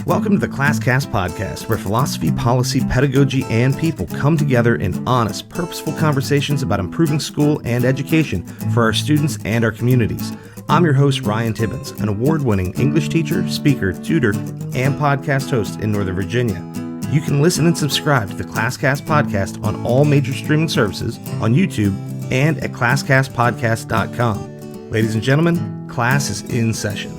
Welcome to the Classcast Podcast, where philosophy, policy, pedagogy, and people come together in honest, purposeful conversations about improving school and education for our students and our communities. I'm your host, Ryan Tibbens, an award-winning English teacher, speaker, tutor, and podcast host in Northern Virginia. You can listen and subscribe to the Classcast Podcast on all major streaming services, on YouTube, and at classcastpodcast.com. Ladies and gentlemen, class is in session.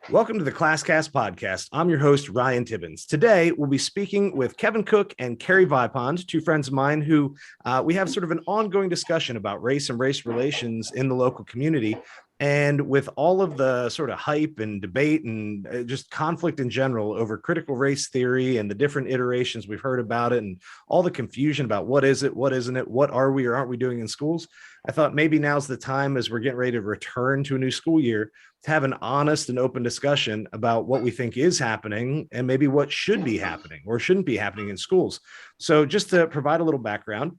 Welcome to the Classcast Podcast. I'm your host, Ryan Tibbens. Today, we'll be speaking with Kevin Cook and Cary Vipond, two friends of mine who we have sort of an ongoing discussion about race and race relations in the local community. And with all of the sort of hype and debate and just conflict in general over critical race theory and the different iterations we've heard about it and all the confusion about what is it, what isn't it, what are we or aren't we doing in schools, I thought maybe now's the time, as we're getting ready to return to a new school year, to have an honest and open discussion about what we think is happening and maybe what should be happening or shouldn't be happening in schools. So just to provide a little background,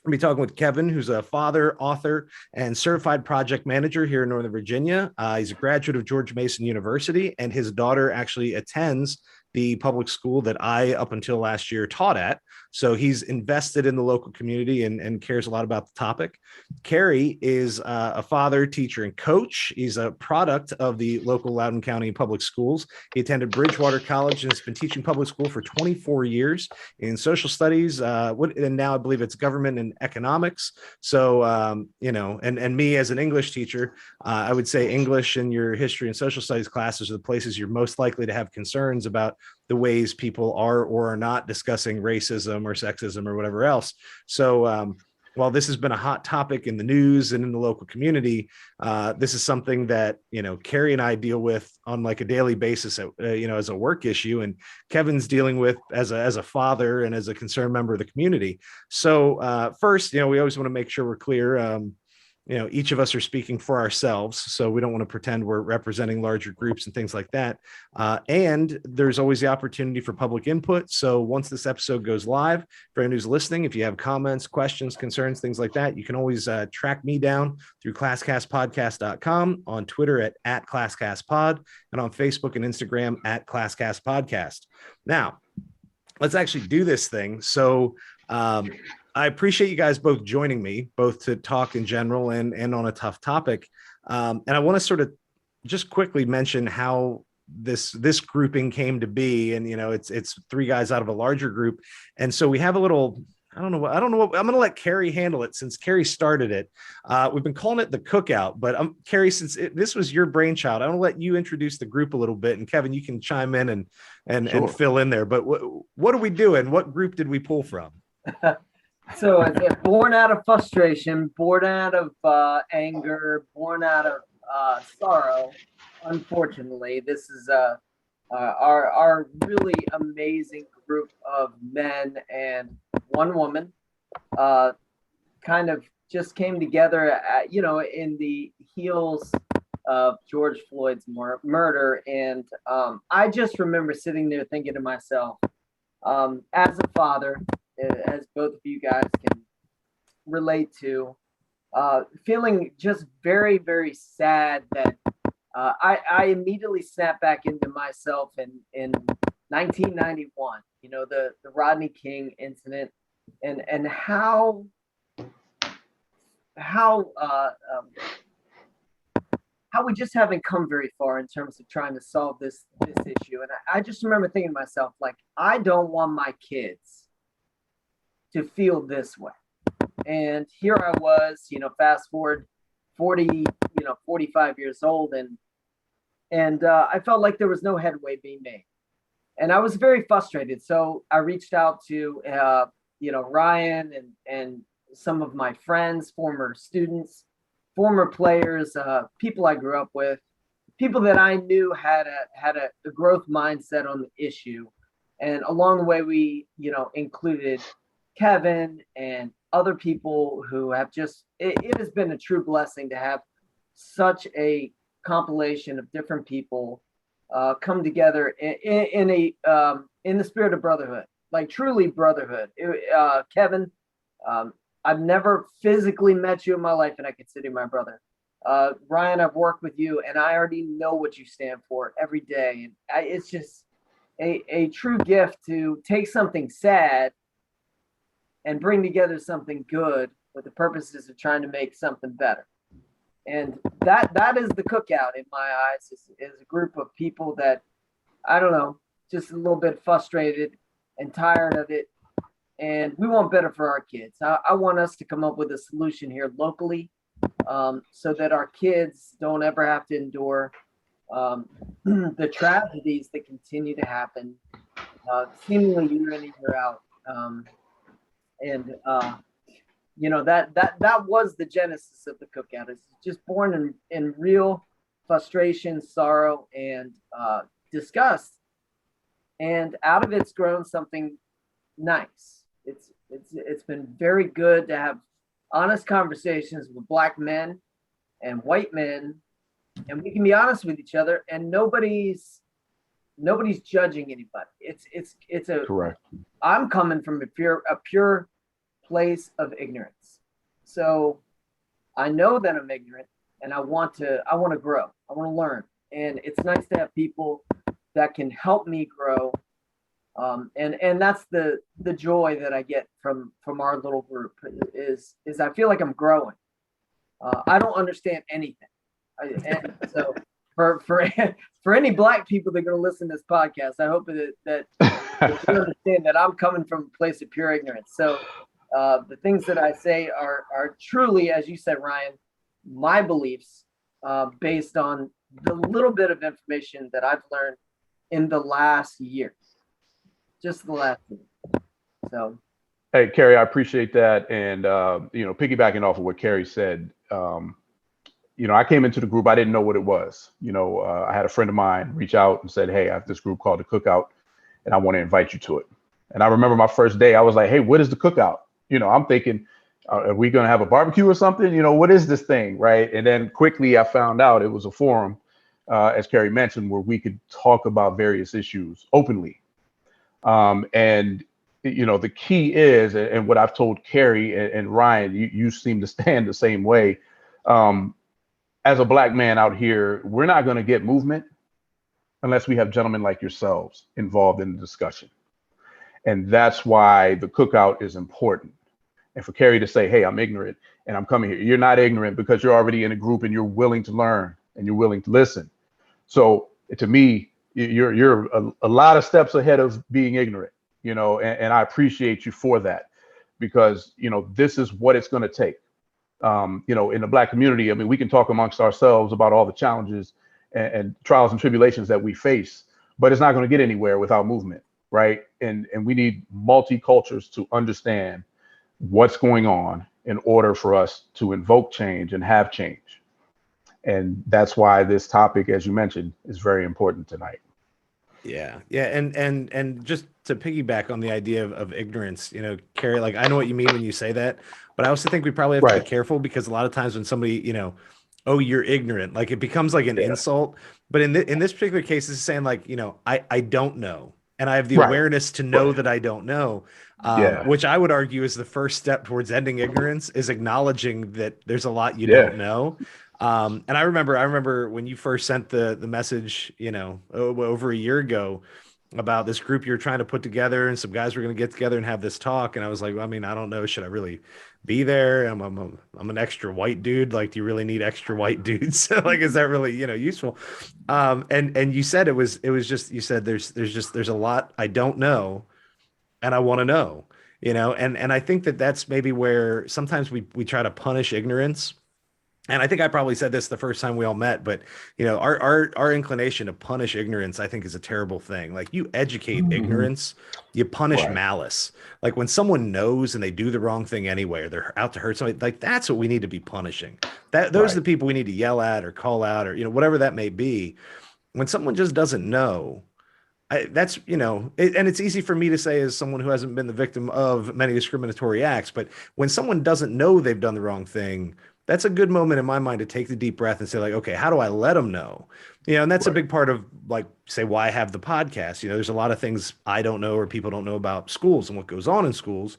I'll be talking with Kevin, who's a father, author, and certified project manager here in Northern Virginia. He's a graduate of George Mason University, and his daughter actually attends the public school that I, up until last year, taught at. So he's invested in the local community and cares a lot about the topic. Cary is a father, teacher, and coach. He's a product of the local Loudoun County Public Schools. He attended Bridgewater College and has been teaching public school for 24 years in social studies, and now I believe it's government and economics. So, and me as an English teacher, I would say English and your history and social studies classes are the places you're most likely to have concerns about the ways people are or are not discussing racism or sexism or whatever else. So while this has been a hot topic in the news and in the local community, this is something that, Cary and I deal with on like a daily basis, as a work issue, and Kevin's dealing with as a father and as a concerned member of the community. So first, we always want to make sure we're clear. Each of us are speaking for ourselves, so we don't want to pretend we're representing larger groups and things like that. And there's always the opportunity for public input. So once this episode goes live, for anyone who's listening, if you have comments, questions, concerns, things like that, you can always track me down through classcastpodcast.com, on Twitter at classcastpod, and on Facebook and Instagram at classcastpodcast. Now, let's actually do this thing. So I appreciate you guys both joining me, both to talk in general and on a tough topic. And I want to sort of just quickly mention how this grouping came to be. And, it's three guys out of a larger group. And so we have a little, I don't know what, I'm going to let Cary handle it since Cary started it. We've been calling it the Cookout, but Cary, since this was your brainchild, I want to let you introduce the group a little bit, and Kevin, you can chime in and Sure. fill in there. But what are we doing? What group did we pull from? So it's born out of frustration, born out of anger, born out of sorrow. Unfortunately, this is our really amazing group of men and one woman kind of just came together, in the heels of George Floyd's murder. And I just remember sitting there thinking to myself, as a father, as both of you guys can relate to, feeling just very, very sad that I immediately snapped back into myself in 1991, the Rodney King incident, and how we just haven't come very far in terms of trying to solve this issue. And I just remember thinking to myself, like, I don't want my kids to feel this way. And here I was, fast forward 45 years old, and I felt like there was no headway being made. And I was very frustrated. So I reached out to, Ryan and some of my friends, former students, former players, people I grew up with, people that I knew had a growth mindset on the issue. And along the way, we, included Kevin and other people who have just, it has been a true blessing to have such a compilation of different people come together in the spirit of brotherhood, like truly brotherhood. Kevin, I've never physically met you in my life, and I consider you my brother. Ryan, I've worked with you, and I already know what you stand for every day. And it's just a true gift to take something sad and bring together something good with the purposes of trying to make something better. And that is the Cookout in my eyes, is a group of people that, I don't know, just a little bit frustrated and tired of it. And we want better for our kids. I want us to come up with a solution here locally, so that our kids don't ever have to endure the tragedies that continue to happen seemingly year in and year out. That was the genesis of the Cookout. It's just born in real frustration, sorrow, and disgust. And out of it's grown something nice. It's been very good to have honest conversations with Black men and white men, and we can be honest with each other, and nobody's judging anybody. It's a correct. I'm coming from a pure place of ignorance. So I know that I'm ignorant, and I want to grow. I want to learn. And it's nice to have people that can help me grow. And that's the joy that I get from our little group is I feel like I'm growing. I don't understand anything. And so for any Black people that are going to listen to this podcast, I hope that you understand that I'm coming from a place of pure ignorance. So the things that I say are truly, as you said, Ryan, my beliefs based on the little bit of information that I've learned in the last year. Just the last year. So. Hey, Cary, I appreciate that. And, piggybacking off of what Cary said, I came into the group, I didn't know what it was. I had a friend of mine reach out and said, hey, I have this group called the Cookout, and I want to invite you to it. And I remember my first day, I was like, hey, what is the Cookout? I'm thinking, are we going to have a barbecue or something? What is this thing? Right. And then quickly I found out it was a forum, as Cary mentioned, where we could talk about various issues openly. The key is, and what I've told Cary and Ryan, you seem to stand the same way. As a Black man out here, we're not going to get movement unless we have gentlemen like yourselves involved in the discussion. And that's why the Cookout is important. And for Cary to say, hey, I'm ignorant and I'm coming here. You're not ignorant because you're already in a group and you're willing to learn and you're willing to listen. So to me, you're a lot of steps ahead of being ignorant, and I appreciate you for that, because, this is what it's going to take. In the Black community, I mean, we can talk amongst ourselves about all the challenges and trials and tribulations that we face, but it's not going to get anywhere without movement, right? And we need multi-cultures to understand what's going on in order for us to invoke change and have change. And that's why this topic, as you mentioned, is very important tonight. Yeah. And just to piggyback on the idea of ignorance, Cary, like, I know what you mean when you say that, but I also think we probably have to be careful, because a lot of times when somebody, oh, you're ignorant, like it becomes like an insult. But in this particular case, it's saying like, I don't know. And I have the awareness to know that I don't know, which I would argue is the first step towards ending ignorance, is acknowledging that there's a lot you don't know. And I remember when you first sent the message, over a year ago, about this group you're trying to put together, and some guys were going to get together and have this talk. And I was like, well, I mean, I don't know, should I really be there? I'm an extra white dude. Like, do you really need extra white dudes? Like, is that really, useful? And you said it was just, you said there's a lot I don't know, and I want to know, and I think that's maybe where sometimes we try to punish ignorance. And I think I probably said this the first time we all met, but our inclination to punish ignorance, I think, is a terrible thing. Like, you educate ignorance, you punish malice. Like, when someone knows and they do the wrong thing anyway, or they're out to hurt somebody, like, that's what we need to be punishing. Those are the people we need to yell at or call out, or whatever that may be. When someone just doesn't know, and it's easy for me to say as someone who hasn't been the victim of many discriminatory acts, but when someone doesn't know they've done the wrong thing, that's a good moment in my mind to take the deep breath and say like, okay, how do I let them know? And that's a big part of like, say, why I have the podcast. There's a lot of things I don't know or people don't know about schools and what goes on in schools.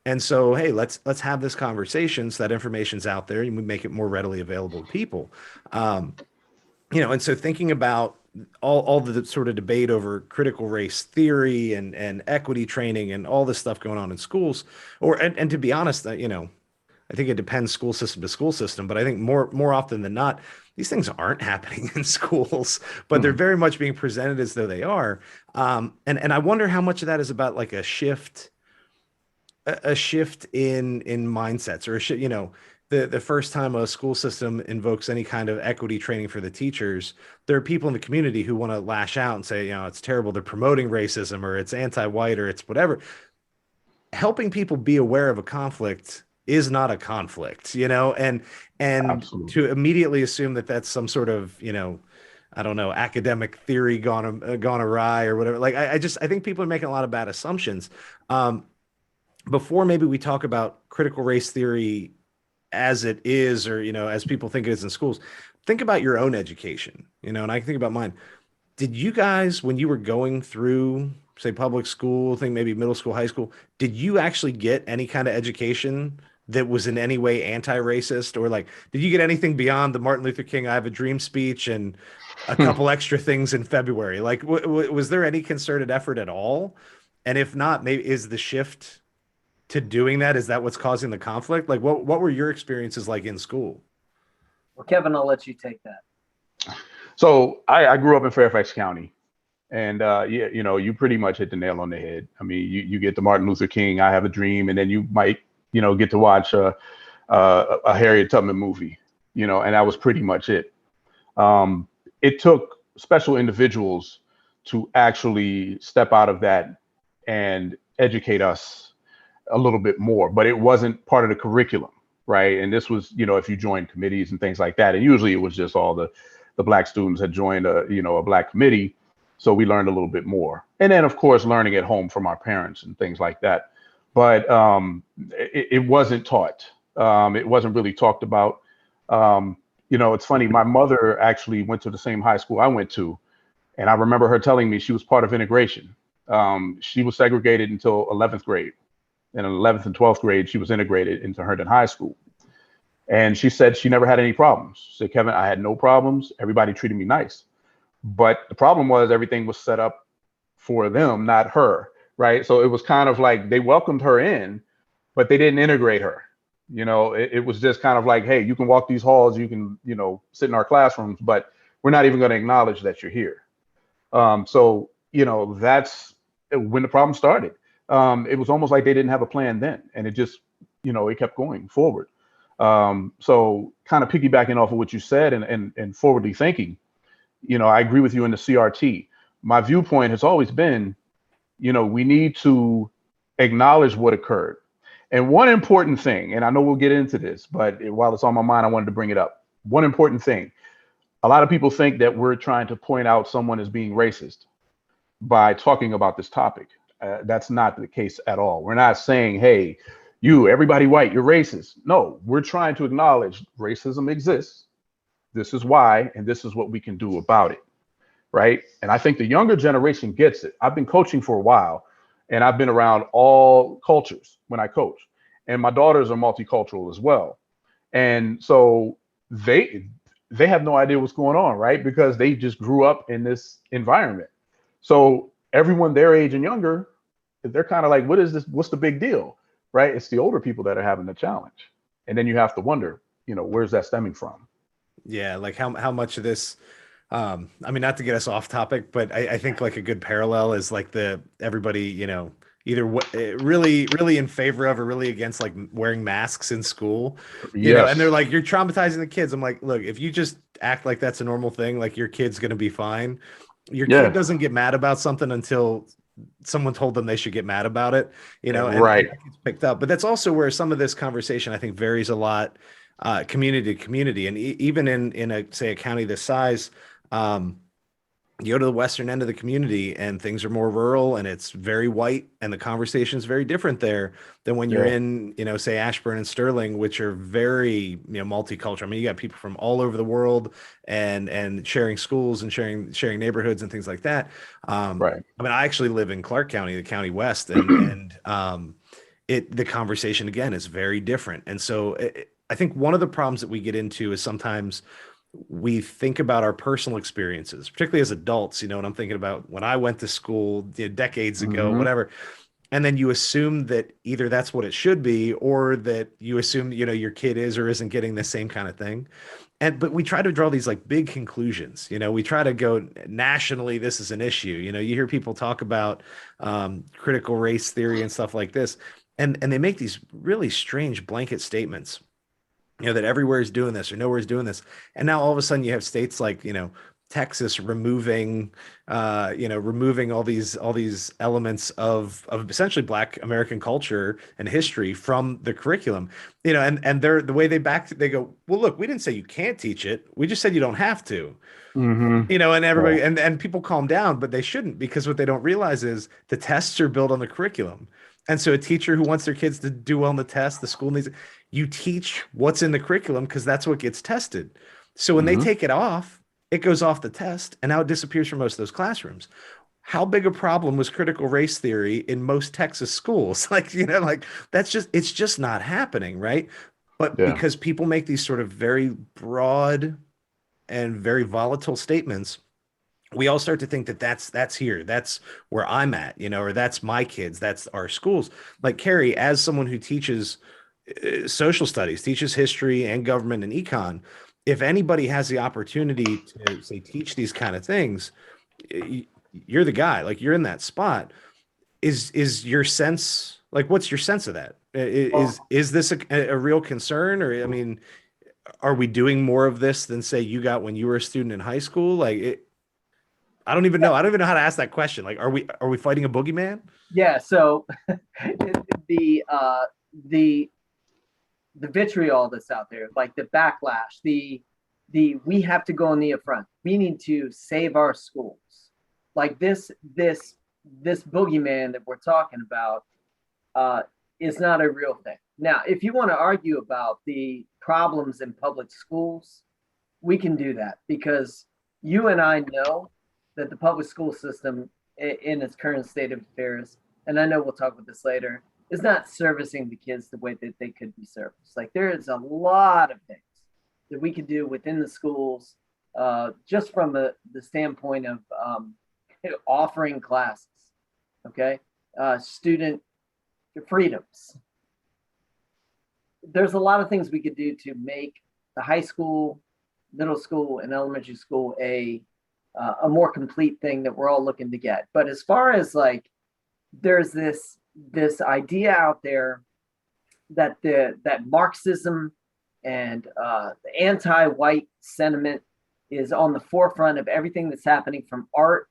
And so, hey, let's have this conversation so that information's out there and we make it more readily available to people. And so thinking about all the sort of debate over critical race theory and equity training and all this stuff going on in schools, and to be honest, I think it depends school system to school system, but I think more often than not, these things aren't happening in schools, but they're very much being presented as though they are. And I wonder how much of that is about like a shift in mindsets, or the first time a school system invokes any kind of equity training for the teachers, there are people in the community who want to lash out and say, it's terrible, they're promoting racism, or it's anti-white, or it's whatever. Helping people be aware of a conflict is not a conflict, and Absolutely. to immediately assume that that's some sort of, I don't know, academic theory gone awry or whatever. Like, I think people are making a lot of bad assumptions. Before maybe we talk about critical race theory as it is, or, as people think it is in schools, think about your own education, and I can think about mine. Did you guys, when you were going through, say, public school, think maybe middle school, high school, did you actually get any kind of education that was in any way anti-racist? Or like, did you get anything beyond the Martin Luther King, I Have a Dream speech and a couple extra things in February? Like, was there any concerted effort at all? And if not, maybe is the shift to doing that, is that what's causing the conflict? Like, what were your experiences like in school? Well, Kevin, I'll let you take that. So I grew up in Fairfax County, and you pretty much hit the nail on the head. I mean, you get the Martin Luther King, I Have a Dream, and then you might, get to watch a Harriet Tubman movie, and that was pretty much it. It took special individuals to actually step out of that and educate us a little bit more, but it wasn't part of the curriculum, right? And this was, if you joined committees and things like that, and usually it was just all the Black students had joined a Black committee, so we learned a little bit more. And then, of course, learning at home from our parents and things like that. But it wasn't taught. It wasn't really talked about. It's funny. My mother actually went to the same high school I went to, and I remember her telling me she was part of integration. She was segregated until 11th grade. And in 11th and 12th grade, she was integrated into Herndon High School. And she said she never had any problems. She said, Kevin, I had no problems. Everybody treated me nice. But the problem was everything was set up for them, not her, right? So it was kind of like they welcomed her in, but they didn't integrate her. It was just kind of like, hey, you can walk these halls, you can, sit in our classrooms, but we're not even going to acknowledge that you're here. So that's when the problem started. It was almost like they didn't have a plan then, and it just, it kept going forward. So kind of piggybacking off of what you said and forwardly thinking, I agree with you in the CRT. My viewpoint has always been, we need to acknowledge what occurred. And one important thing, and I know we'll get into this, but while it's on my mind, I wanted to bring it up. One important thing, a lot of people think that we're trying to point out someone as being racist by talking about this topic. That's not the case at all. We're not saying, hey, everybody white, you're racist. No, we're trying to acknowledge racism exists. This is why, and this is what we can do about it, right? And I think the younger generation gets it. I've been coaching for a while, and I've been around all cultures when I coach. And my daughters are multicultural as well. And so they have no idea what's going on, right? Because they just grew up in this environment. So everyone their age and younger, they're kind of like, what is this? What's the big deal? Right? It's the older people that are having the challenge. And then you have to wonder, where's that stemming from? Yeah. Like how much of this, I mean, not to get us off topic, but I think like a good parallel is like everybody, either really, really in favor of or really against like wearing masks in school, and they're like, you're traumatizing the kids. I'm like, look, if you just act like that's a normal thing, like your kid's going to be fine. Your kid doesn't get mad about something until someone told them they should get mad about it, and right. That gets picked up. But that's also where some of this conversation, I think, varies a lot, community to community. And even in a, say, a county this size, You go to the western end of the community and things are more rural and it's very white and the conversation is very different there than when you're Yeah. in, say Ashburn and Sterling, which are very, multicultural. I mean, you got people from all over the world and sharing schools and sharing neighborhoods and things like that. Right. I mean, I actually live in Clark County, the county west, and the conversation again is very different. And so I think one of the problems that we get into is sometimes we think about our personal experiences, particularly as adults, and I'm thinking about when I went to school decades ago, Hmm. whatever. And then you assume that either that's what it should be, or that you assume, your kid is or isn't getting the same kind of thing. But we try to draw these like big conclusions, we try to go nationally, this is an issue. You hear people talk about critical race theory and stuff like this. And they make these really strange blanket statements, that everywhere is doing this or nowhere is doing this. And now all of a sudden you have states like, Texas removing all these elements of essentially Black American culture and history from the curriculum, and they're the way they go, well, look, we didn't say you can't teach it. We just said you don't have to, Hmm. and everybody, Right. and people calm down, but they shouldn't, because what they don't realize is the tests are built on the curriculum. And so a teacher who wants their kids to do well in the test, the school needs, you teach what's in the curriculum because that's what gets tested. So when they Hmm. take it off, it goes off the test and now it disappears from most of those classrooms. How big a problem was critical race theory in most Texas schools? It's just not happening, right? But Yeah. because people make these sort of very broad and very volatile statements, we all start to think that that's here, that's where I'm at, or that's my kids, that's our schools. Like Cary, as someone who teaches social studies, teaches history and government and econ, if anybody has the opportunity to say teach these kind of things, you're the guy. Like, you're in that spot. Is your sense, like, what's your sense of that? Is this a real concern? Or, I mean, are we doing more of this than, say, you got when you were a student in high school? I don't even know. I don't even know how to ask that question. Like, are we fighting a boogeyman? Yeah. So the the vitriol that's out there, like the backlash, the we have to go on the upfront. We need to save our schools. Like this boogeyman that we're talking about is not a real thing. Now, if you want to argue about the problems in public schools, we can do that, because you and I know that the public school system in its current state of affairs, and I know we'll talk about this later, is not servicing the kids the way that they could be serviced. Like, there is a lot of things that we could do within the schools, just from the standpoint of offering classes, okay? Student freedoms. There's a lot of things we could do to make the high school, middle school, and elementary school a more complete thing that we're all looking to get. But as far as like, there's this idea out there that that Marxism and the anti-white sentiment is on the forefront of everything that's happening from art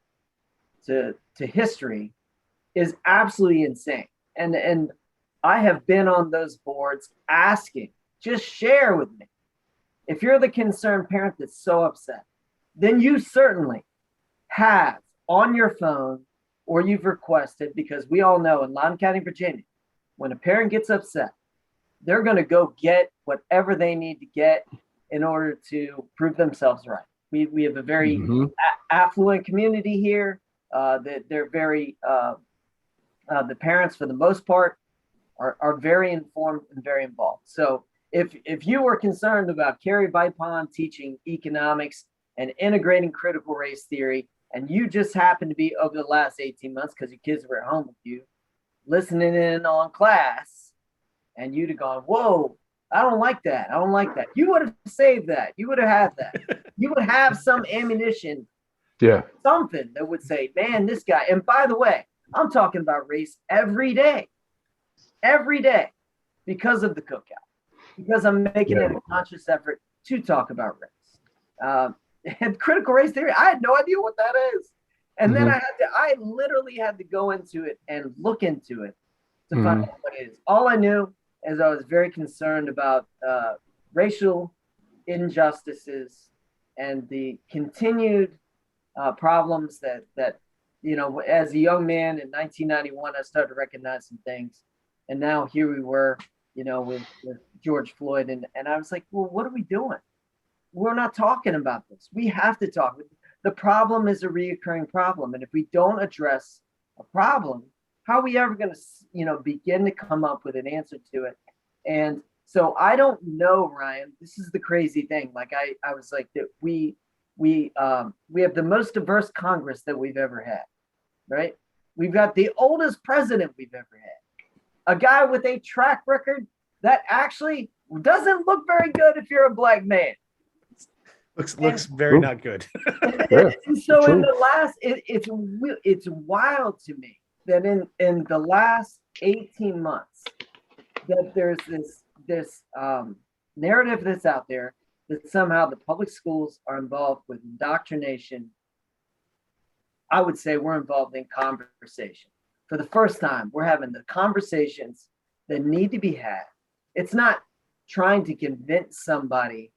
to history is absolutely insane. And I have been on those boards asking, just share with me. If you're the concerned parent that's so upset, then you certainly have on your phone, or you've requested, because we all know in Loudoun County, Virginia, when a parent gets upset, they're going to go get whatever they need to get in order to prove themselves right. We have a very affluent community here. That they're very, the parents for the most part are very informed and very involved. So if you were concerned about Cary Vipond teaching economics and integrating critical race theory, and you just happened to be over the last 18 months because your kids were at home with you, listening in on class, and you'd have gone, whoa, I don't like that. I don't like that. You would have saved that. You would have had that. You would have some ammunition, something that would say, man, this guy. And by the way, I'm talking about race every day, because of the Cookout, because I'm making it a conscious effort to talk about race. And critical race theory, I had no idea what that is. And then I literally had to go into it and look into it to find out what it is. All I knew is I was very concerned about racial injustices and the continued problems that as a young man in 1991, I started to recognize some things, and now here we were, with George Floyd, and I was like, well, what are we doing? We're not talking about this. We have to talk. The problem is a reoccurring problem, and if we don't address a problem, how are we ever going to, begin to come up with an answer to it? And so I don't know, Ryan. This is the crazy thing. Like I was like that. We have the most diverse Congress that we've ever had, right? We've got the oldest president we've ever had, a guy with a track record that actually doesn't look very good if you're a black man. Looks very not good. And so in the last, it's wild to me that in the last 18 months that there's this narrative that's out there that somehow the public schools are involved with indoctrination. I would say we're involved in conversation. For the first time, we're having the conversations that need to be had. It's not trying to convince somebody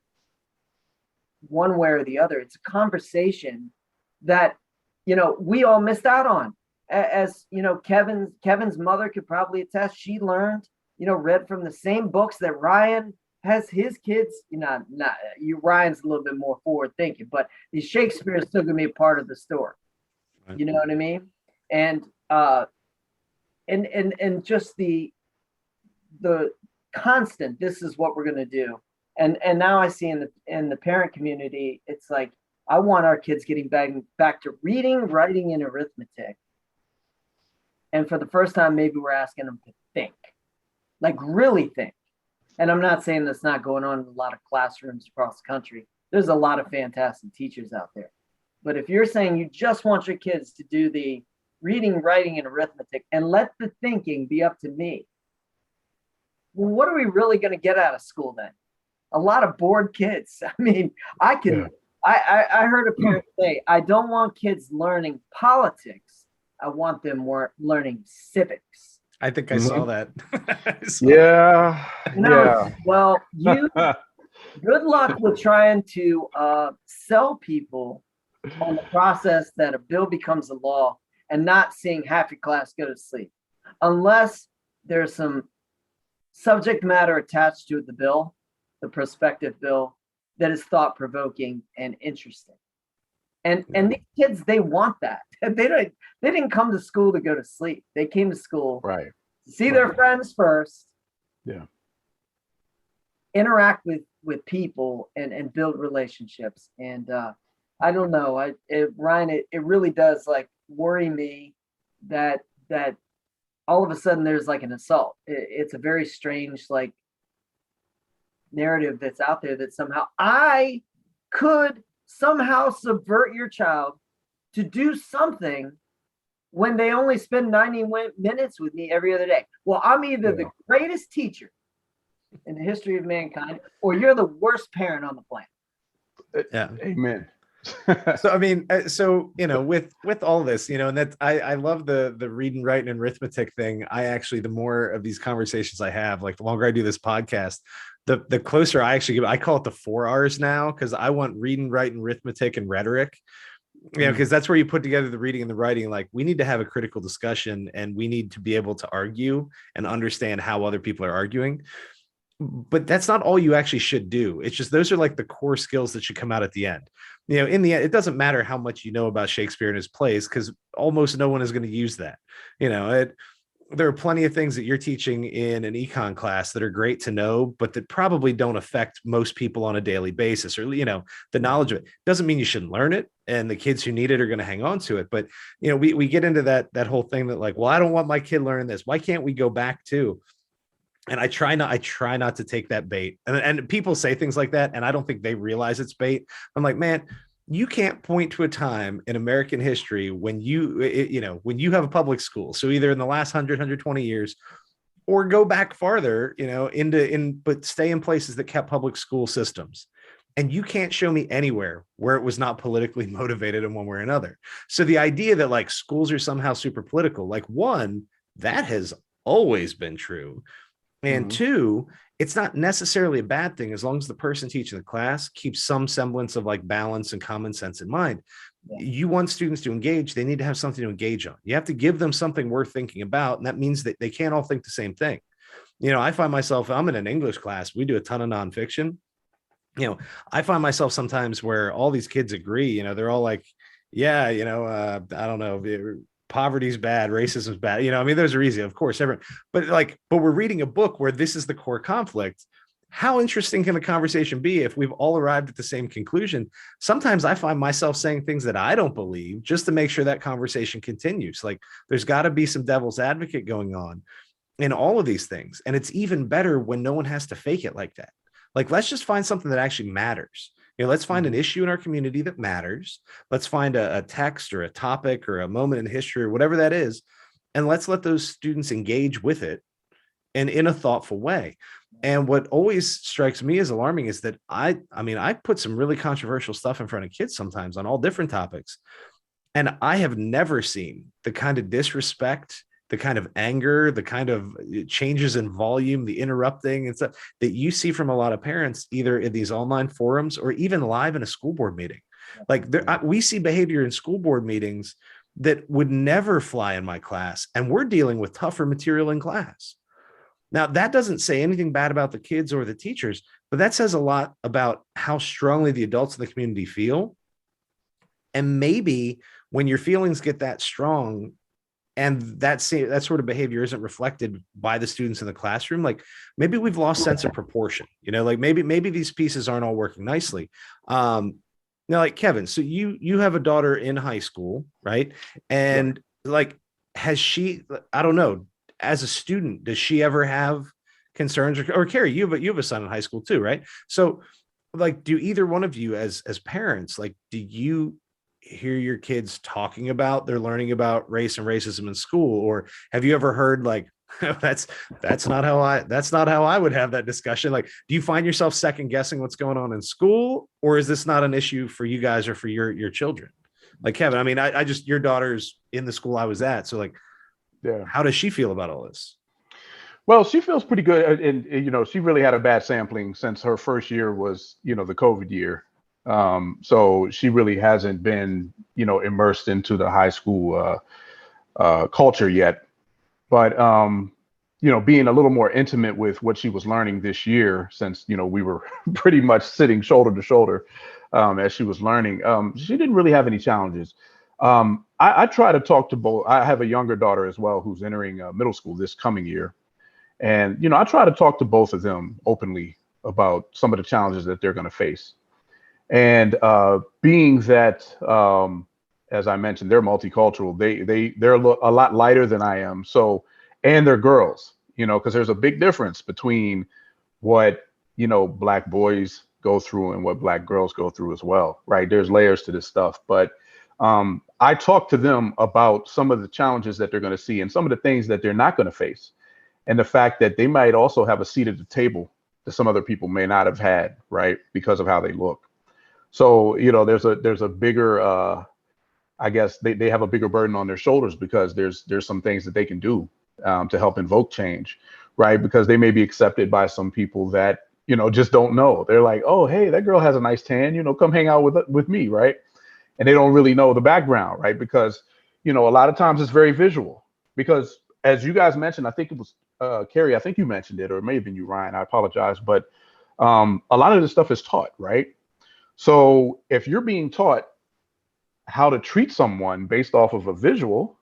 one way or the other. It's a conversation that, we all missed out on. As Kevin's mother could probably attest, she learned, read from the same books that Ryan has his kids. Ryan's a little bit more forward thinking, but the Shakespeare is still gonna be a part of the story. You know what I mean? And just the constant, this is what we're gonna do. And now I see in the parent community, it's like, I want our kids getting back to reading, writing, and arithmetic. And for the first time, maybe we're asking them to think, like really think. And I'm not saying that's not going on in a lot of classrooms across the country. There's a lot of fantastic teachers out there. But if you're saying you just want your kids to do the reading, writing, and arithmetic and let the thinking be up to me, well, what are we really going to get out of school then? A lot of bored kids. I mean, I heard a parent say, I don't want kids learning politics. I want them more learning civics. I think I saw that. Well, good luck with trying to sell people on the process that a bill becomes a law and not seeing half your class go to sleep. Unless there's some subject matter attached to the bill, the prospective bill, that is thought-provoking and interesting. And these kids, they want that. They didn't come to school to go to sleep. They came to school to see their friends first. Yeah. Interact with people and build relationships. And I don't know. Ryan, it really does like worry me that all of a sudden there's like an assault. It's a very strange like narrative that's out there that somehow I could somehow subvert your child to do something when they only spend 90 minutes with me every other day. Well, I'm either the greatest teacher in the history of mankind, or you're the worst parent on the planet. Yeah. Amen. So, I mean, with all this, and that I love the reading, writing, and arithmetic thing. The more of these conversations I have, like the longer I do this podcast, the closer I actually get. I call it the 4 R's now, because I want reading, writing, arithmetic, and rhetoric. Because that's where you put together the reading and the writing. Like, we need to have a critical discussion, and we need to be able to argue and understand how other people are arguing. But that's not all you actually should do. It's just those are like the core skills that should come out at the end. In the end, it doesn't matter how much you know about Shakespeare and his plays, because almost no one is going to use that. There are plenty of things that you're teaching in an econ class that are great to know, but that probably don't affect most people on a daily basis, or, the knowledge of it doesn't mean you shouldn't learn it. And the kids who need it are going to hang on to it. But, we get into that whole thing that like, well, I don't want my kid learning this. Why can't we go back to? And I try not to take that bait. And people say things like that, and I don't think they realize it's bait. I'm like, man, you can't point to a time in American history when when you have a public school. So either in the last 120 years, or go back farther, but stay in places that kept public school systems. And you can't show me anywhere where it was not politically motivated in one way or another. So the idea that like schools are somehow super political, like, one, that has always been true. And two, it's not necessarily a bad thing as long as the person teaching the class keeps some semblance of like balance and common sense in mind. You want students to engage, they need to have something to engage on. You have to give them something worth thinking about. And that means that they can't all think the same thing. I find myself, I'm in an English class, we do a ton of nonfiction. I find myself sometimes where all these kids agree, they're all like, yeah, I don't know, poverty's bad, racism's bad. Those are easy, of course, but we're reading a book where this is the core conflict. How interesting can the conversation be if we've all arrived at the same conclusion? Sometimes I find myself saying things that I don't believe just to make sure that conversation continues. Like there's got to be some devil's advocate going on in all of these things. And it's even better when no one has to fake it like that. Like, let's just find something that actually matters. Let's find an issue in our community that matters. Let's find a text or a topic or a moment in history or whatever that is. And let's let those students engage with it and in a thoughtful way. And what always strikes me as alarming is that I put some really controversial stuff in front of kids sometimes on all different topics. And I have never seen the kind of disrespect, the kind of anger, the kind of changes in volume, the interrupting and stuff that you see from a lot of parents, either in these online forums or even live in a school board meeting. Like we see behavior in school board meetings that would never fly in my class. And we're dealing with tougher material in class. Now, that doesn't say anything bad about the kids or the teachers, but that says a lot about how strongly the adults in the community feel. And maybe when your feelings get that strong, and that sort of behavior isn't reflected by the students in the classroom, like maybe we've lost sense of proportion, like maybe these pieces aren't all working nicely. Now, like Kevin, so you have a daughter in high school, right? And like, has she, I don't know, as a student, does she ever have concerns? Or Cary, you have a son in high school too, right? So like, do either one of you as parents, like, do you hear your kids talking about they're learning about race and racism in school? Or have you ever heard like, that's not how I would have that discussion? Like, do you find yourself second guessing what's going on in school, or is this not an issue for you guys or for your children? Like Kevin, I just, your daughter's in the school I was at, so like, how does she feel about all this? Well, she feels pretty good, and she really had a bad sampling since her first year was the COVID year. So she really hasn't been, immersed into the high school culture yet. But, being a little more intimate with what she was learning this year, since, we were pretty much sitting shoulder to shoulder as she was learning, she didn't really have any challenges. I try to talk to both. I have a younger daughter as well who's entering middle school this coming year. And, I try to talk to both of them openly about some of the challenges that they're going to face. And being that, as I mentioned, they're multicultural, they're a lot lighter than I am. So, and they're girls, because there's a big difference between what, Black boys go through and what Black girls go through as well, right? There's layers to this stuff. But I talk to them about some of the challenges that they're going to see and some of the things that they're not going to face. And the fact that they might also have a seat at the table that some other people may not have had, right? Because of how they look. So, there's a bigger, I guess they have a bigger burden on their shoulders because there's some things that they can do to help invoke change, right? Because they may be accepted by some people that, just don't know. They're like, oh, hey, that girl has a nice tan, come hang out with me, right? And they don't really know the background, right? Because, a lot of times it's very visual. Because as you guys mentioned, I think it was Cary, I think you mentioned it, or it may have been you, Ryan, I apologize. But a lot of this stuff is taught, right? So if you're being taught how to treat someone based off of a visual,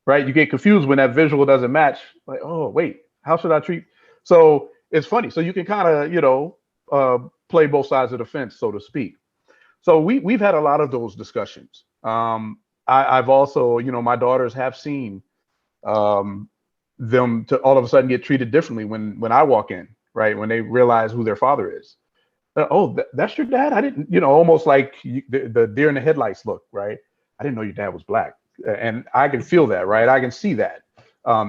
right, you get confused when that visual doesn't match. Like, oh, wait, how should I treat? So it's funny. So you can kind of, play both sides of the fence, so to speak. So we've had a lot of those discussions. I've also, my daughters have seen them to all of a sudden get treated differently when I walk in, right, when they realize who their father is. Oh, that's your dad? I didn't, almost like the deer in the headlights look, right? I didn't know your dad was Black. And I can feel that, right? I can see that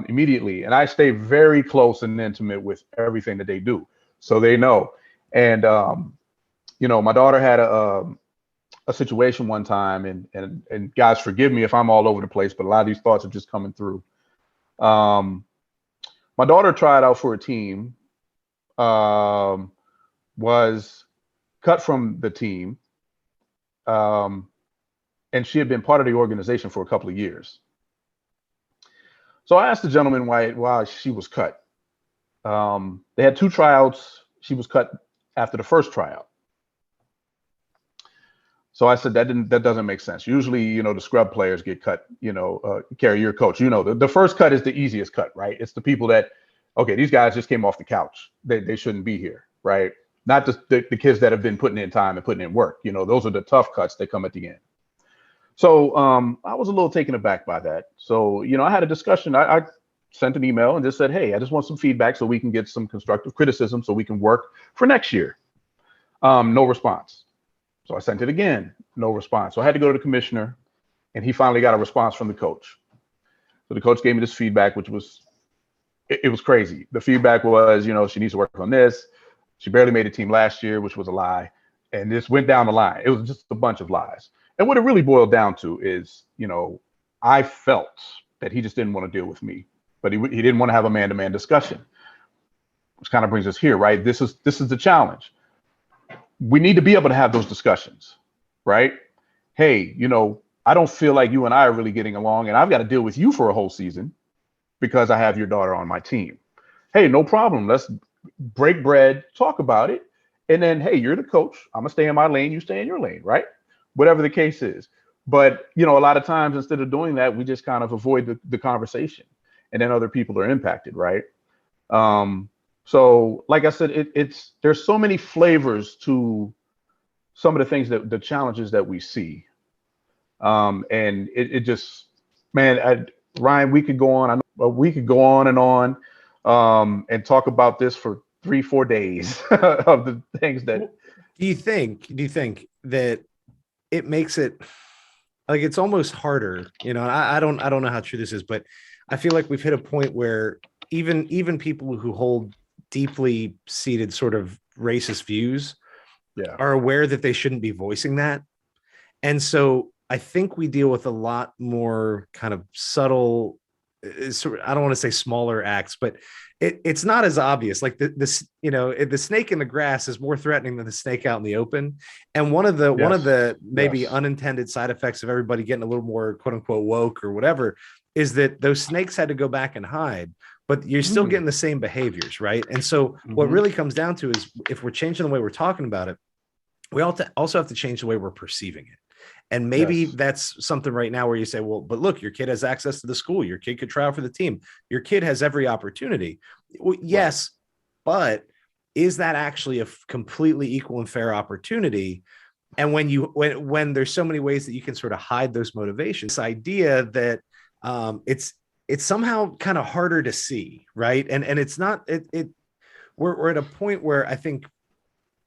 immediately. And I stay very close and intimate with everything that they do. So they know. And, my daughter had a situation one time, and guys, forgive me if I'm all over the place, but a lot of these thoughts are just coming through. My daughter tried out for a team was cut from the team. And she had been part of the organization for a couple of years. So I asked the gentleman why she was cut. They had 2 tryouts. She was cut after the first tryout. So I said, that doesn't make sense. Usually, the scrub players get cut, Cary, your coach, the first cut is the easiest cut, right? It's the people that, okay, these guys just came off the couch. They shouldn't be here, right? Not the kids that have been putting in time and putting in work. Those are the tough cuts that come at the end. So I was a little taken aback by that. So, I had a discussion. I sent an email and just said, hey, I just want some feedback so we can get some constructive criticism so we can work for next year. No response. So I sent it again, no response. So I had to go to the commissioner, and he finally got a response from the coach. So the coach gave me this feedback, which was, it was crazy. The feedback was, she needs to work on this. She barely made a team last year, which was a lie. And this went down the line. It was just a bunch of lies. And what it really boiled down to is, I felt that he just didn't want to deal with me, but he didn't want to have a man-to-man discussion, which kind of brings us here, right? This is the challenge. We need to be able to have those discussions, right? Hey, I don't feel like you and I are really getting along, and I've got to deal with you for a whole season because I have your daughter on my team. Hey, no problem. Let's break bread, talk about it. And then, hey, you're the coach. I'm gonna stay in my lane. You stay in your lane, right? Whatever the case is. But, a lot of times instead of doing that, we just kind of avoid the conversation, and then other people are impacted, right? So like I said, there's so many flavors to some of the things the challenges that we see. And it just, man, Ryan, we could go on. We could go on and talk about this for 3-4 days of the things that. Do you think that it makes it like it's almost harder? I don't know how true this is, but I feel like we've hit a point where even people who hold deeply seated sort of racist views are aware that they shouldn't be voicing that. And so I think we deal with a lot more kind of subtle, I don't want to say smaller acts, but it's not as obvious. Like the snake in the grass is more threatening than the snake out in the open. And one of the maybe unintended side effects of everybody getting a little more quote unquote woke or whatever is that those snakes had to go back and hide, but you're still getting the same behaviors, right? And so what really comes down to is if we're changing the way we're talking about it, we also have to change the way we're perceiving it. And maybe that's something right now where you say, well, but look, your kid has access to the school. Your kid could try out for the team. Your kid has every opportunity. Well, yes, but is that actually a completely equal and fair opportunity? And when there's so many ways that you can sort of hide those motivations, this idea that it's somehow kind of harder to see, right? And it's not, we're at a point where I think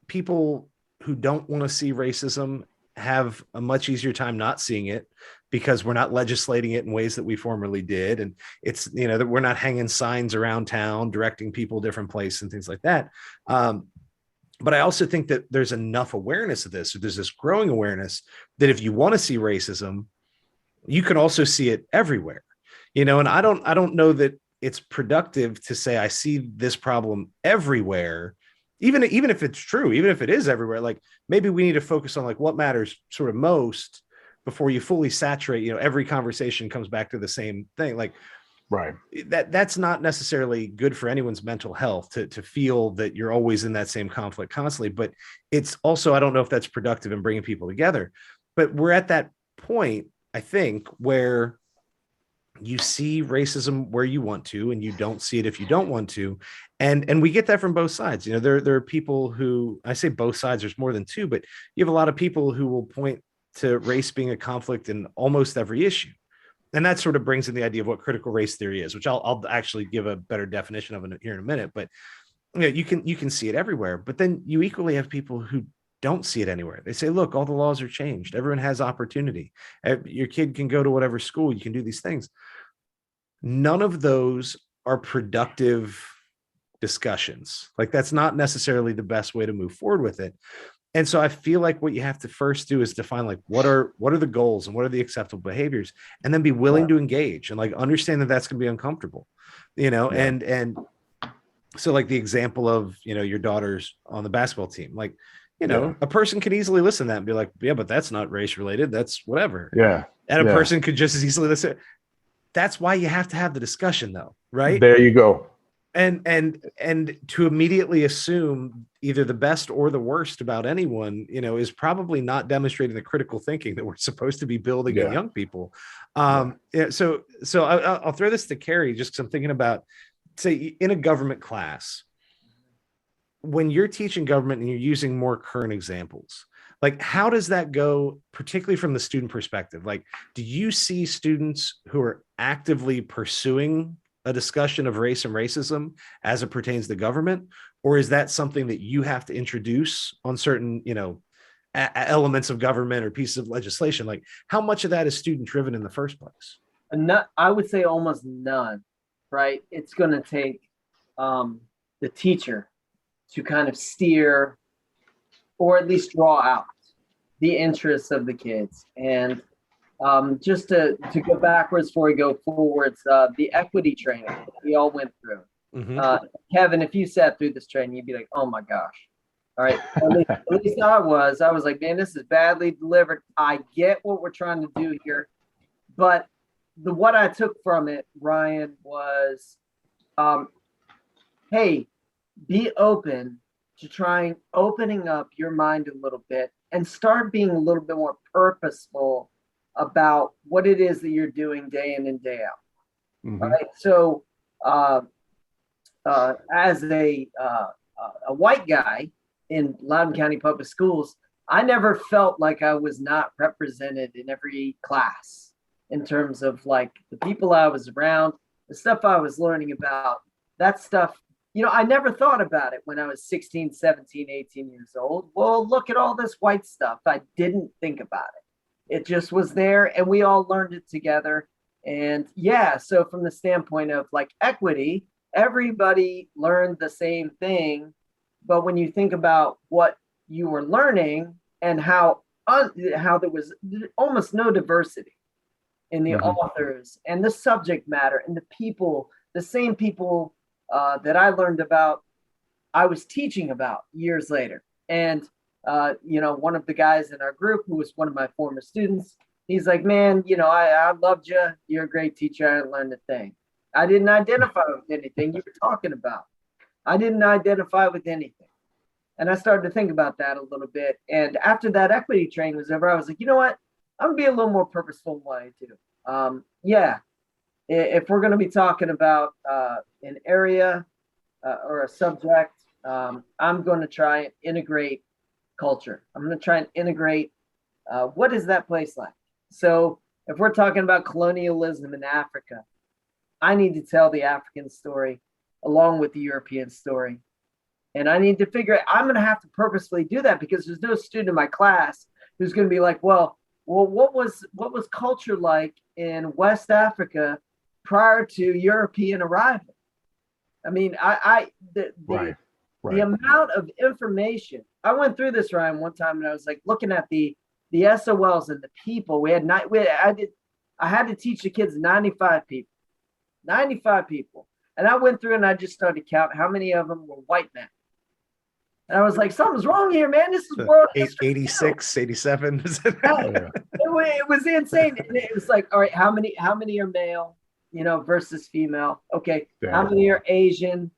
people who don't want to see racism have a much easier time not seeing it because we're not legislating it in ways that we formerly did. And it's, that we're not hanging signs around town, directing people different places and things like that. But I also think that there's enough awareness of this. So there's this growing awareness that if you want to see racism, you can also see it everywhere, and I don't know that it's productive to say, I see this problem everywhere. Even if it's true, even if it is everywhere, like maybe we need to focus on like what matters sort of most before you fully saturate, every conversation comes back to the same thing. Like, right. That's not necessarily good for anyone's mental health to feel that you're always in that same conflict constantly, but it's also, I don't know if that's productive in bringing people together, but we're at that point, I think, where you see racism where you want to, and you don't see it if you don't want to. And we get that from both sides. There are people who, I say both sides, there's more than two, but you have a lot of people who will point to race being a conflict in almost every issue. And that sort of brings in the idea of what critical race theory is, which I'll actually give a better definition of it here in a minute. But you can see it everywhere. But then you equally have people who don't see it anywhere. They say, look, all the laws are changed. Everyone has opportunity. Your kid can go to whatever school. You can do these things. None of those are productive discussions. Like that's not necessarily the best way to move forward with it. And so I feel like what you have to first do is define like what are the goals and what are the acceptable behaviors, and then be willing to engage and like understand that that's going to be uncomfortable, and So like the example of, your daughter's on the basketball team, like, a person could easily listen to that and be like, yeah, but that's not race related. That's whatever. Yeah. And a person could just as easily listen. That's why you have to have the discussion though. Right. There you go. And to immediately assume either the best or the worst about anyone, is probably not demonstrating the critical thinking that we're supposed to be building in young people. So I'll throw this to Cary, just because I'm thinking about, say, in a government class, when you're teaching government and you're using more current examples, like how does that go, particularly from the student perspective? Like, do you see students who are actively pursuing a discussion of race and racism as it pertains to government, or is that something that you have to introduce on certain, elements of government or pieces of legislation? Like, how much of that is student driven in the first place? I would say almost none, right? It's going to take the teacher to kind of steer or at least draw out the interests of the kids. And just to go backwards before we go forwards, the equity training that we all went through. Mm-hmm. Kevin, if you sat through this training, you'd be like, oh my gosh. All right. At least I was like, man, this is badly delivered. I get what we're trying to do here. But what I took from it, Ryan, was, hey, be open to trying opening up your mind a little bit and start being a little bit more purposeful about what it is that you're doing day in and day out. Mm-hmm. Right. So as a white guy in Loudoun County Public Schools, I never felt like I was not represented in every class in terms of like the people I was around, the stuff I was learning about, that stuff. I never thought about it when I was 16, 17, 18 years old. Well, look at all this white stuff. I didn't think about it. It just was there and we all learned it together. And so from the standpoint of like equity, everybody learned the same thing. But when you think about what you were learning and how there was almost no diversity in the authors and the subject matter and the people, the same people that I learned about, I was teaching about years later. And, one of the guys in our group who was one of my former students, he's like, man, I loved you. You're a great teacher. I didn't learn a thing. I didn't identify with anything you were talking about. I didn't identify with anything. And I started to think about that a little bit. And after that equity training was over, I was like, you know what? I'm going to be a little more purposeful in what I do. If we're going to be talking about an area or a subject, I'm going to try and integrate culture. I'm going to try and integrate what is that place like? So if we're talking about colonialism in Africa, I need to tell the African story along with the European story. And I need to figure out, I'm going to have to purposefully do that because there's no student in my class who's going to be like, well, what was culture like in West Africa prior to European arrival? I mean, the amount of information. I went through this, Ryan, one time, and I was like looking at the SOLs and the people. I had to teach the kids 95 people, and I went through and I just started to count how many of them were white men. And I was like, something's wrong here, man. This is world history. 86, 87. It was insane. And it was like, all right, how many are male, versus female? Okay. How many are Asian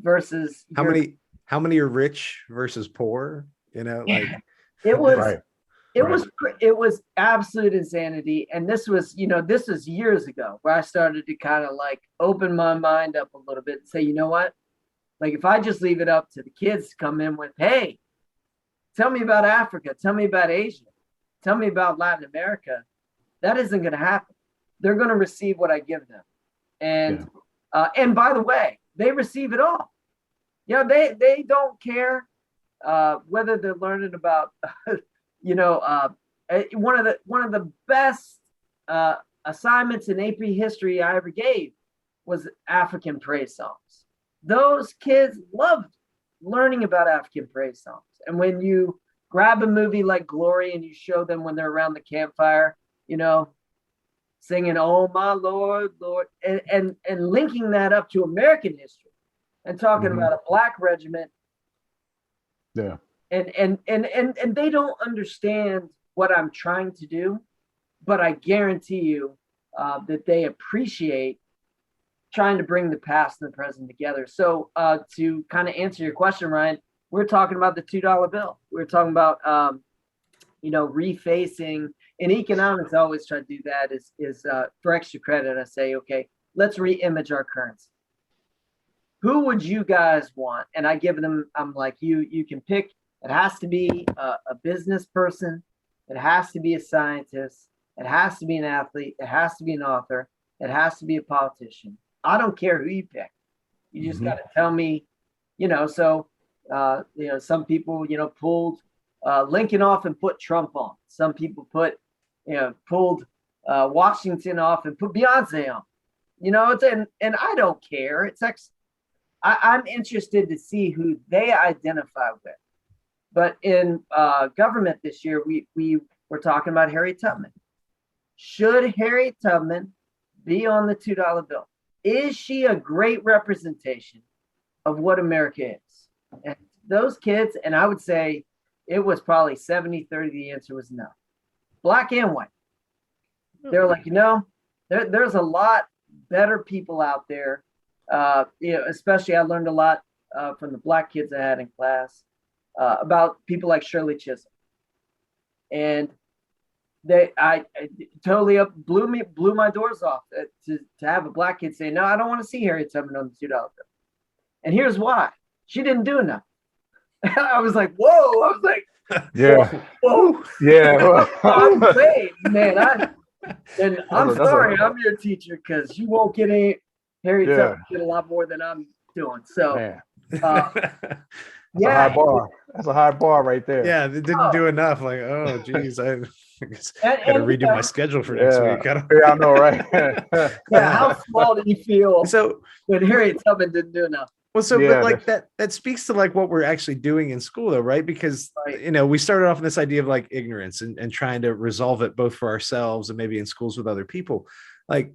versus how many are rich versus poor? It was absolute insanity. And this was years ago where I started to kind of like open my mind up a little bit and say, you know what? Like if I just leave it up to the kids to come in with, hey, tell me about Africa, tell me about Asia, tell me about Latin America, that isn't going to happen. They're going to receive what I give them. And by the way, they receive it all. They don't care whether they're learning about, one of the best assignments in AP history I ever gave was African praise songs. Those kids loved learning about African praise songs. And when you grab a movie like Glory and you show them when they're around the campfire, singing, oh my Lord, Lord, and linking that up to American history, and talking Mhm. about a black regiment. Yeah. And they don't understand what I'm trying to do, but I guarantee you that they appreciate trying to bring the past and the present together. So to kind of answer your question, Ryan, we're talking about the $2 bill. We're talking about refacing. In economics, I always try to do that is for extra credit. I say, okay, let's re-image our currency. Who would you guys want? And I give them, I'm like, you can pick. It has to be a business person. It has to be a scientist. It has to be an athlete. It has to be an author. It has to be a politician. I don't care who you pick. You just got to tell me, so, some people, pulled Lincoln off and put Trump on. Some people pulled Washington off and put Beyonce on. And I don't care. I'm interested to see who they identify with. But in government this year, we were talking about Harriet Tubman. Should Harriet Tubman be on the $2 bill? Is she a great representation of what America is? And those kids, and I would say it was probably 70-30, the answer was no. Black and white. They're like, there's a lot better people out there. Especially I learned a lot from the black kids I had in class about people like Shirley Chisholm. And I totally blew my doors off to have a black kid say, no, I don't want to see Harriet Tubman on the $2 bill. And here's why. She didn't do enough. I was like, whoa. I was like, yeah. Whoa. Yeah. I'm great, man. I'm sorry, I'm your teacher because you won't get Harriet Tubman get a lot more than I'm doing. So, That's a high bar. That's a high bar right there. Yeah, they didn't do enough. Like, oh, geez, I gotta redo my schedule for next week. I know, right? How small do you feel when Harriet Tubman didn't do enough? Well, but like that speaks to like what we're actually doing in school, though, right? Because we started off in this idea of like ignorance and trying to resolve it both for ourselves and maybe in schools with other people. Like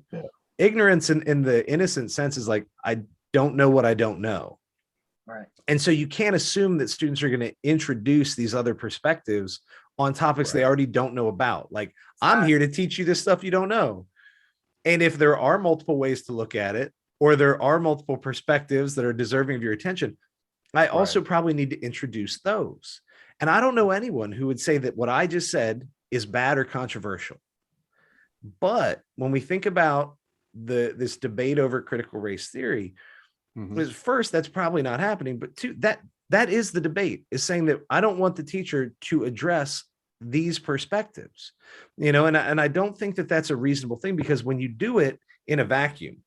ignorance in the innocent sense is like, I don't know what I don't know. Right. And so you can't assume that students are going to introduce these other perspectives on topics they already don't know about. Like, I'm here to teach you this stuff you don't know. And if there are multiple ways to look at it, or there are multiple perspectives that are deserving of your attention, I also probably need to introduce those. And I don't know anyone who would say that what I just said is bad or controversial. But when we think about this debate over critical race theory, first, that's probably not happening. But two, that is the debate, is saying that I don't want the teacher to address these perspectives, and I don't think that that's a reasonable thing, because when you do it in a vacuum,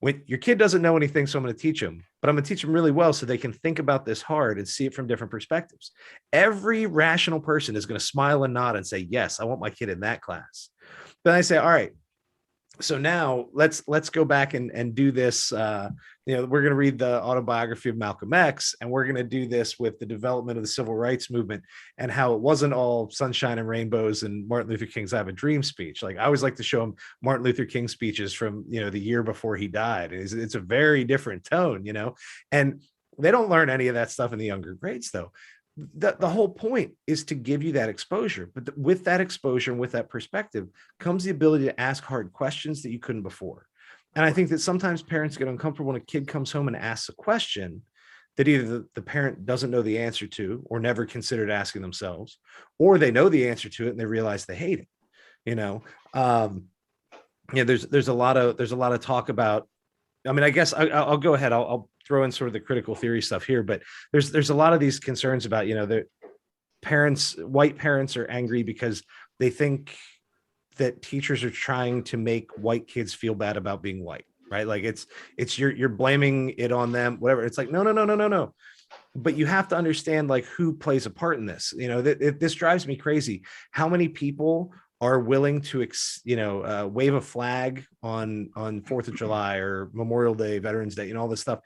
when your kid doesn't know anything, so I'm going to teach them, but I'm going to teach them really well so they can think about this hard and see it from different perspectives. Every rational person is going to smile and nod and say, yes, I want my kid in that class. Then I say, all right, so now let's go back and do this. We're going to read the autobiography of Malcolm X, and we're going to do this with the development of the civil rights movement and how it wasn't all sunshine and rainbows and Martin Luther King's I Have a Dream speech. Like, I always like to show them Martin Luther King speeches from, the year before he died. It's a very different tone, and they don't learn any of that stuff in the younger grades, though. The whole point is to give you that exposure, but with that exposure and with that perspective comes the ability to ask hard questions that you couldn't before. And I think that sometimes parents get uncomfortable when a kid comes home and asks a question that either the parent doesn't know the answer to or never considered asking themselves, or they know the answer to it and they realize they hate it. There's a lot of talk about, I mean, I guess I'll go ahead. I'll throw in sort of the critical theory stuff here, but there's a lot of these concerns about, the white parents are angry because they think that teachers are trying to make white kids feel bad about being white, right? Like it's you're blaming it on them, whatever. It's like, no. But you have to understand like who plays a part in this. This drives me crazy. How many people are willing to, wave a flag on 4th of July or Memorial Day, Veterans Day, all this stuff,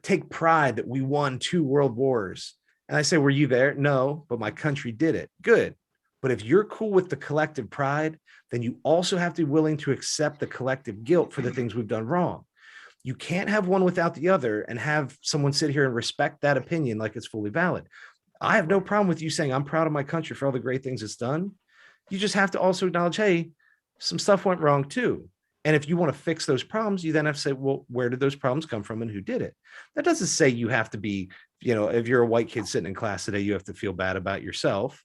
take pride that we won 2 world wars. And I say, were you there? No, but my country did it. Good. But if you're cool with the collective pride, then you also have to be willing to accept the collective guilt for the things we've done wrong. You can't have one without the other and have someone sit here and respect that opinion like it's fully valid. I have no problem with you saying I'm proud of my country for all the great things it's done. You just have to also acknowledge, hey, some stuff went wrong too. And if you want to fix those problems, you then have to say, well, where did those problems come from and who did it? That doesn't say you have to be, if you're a white kid sitting in class today, you have to feel bad about yourself.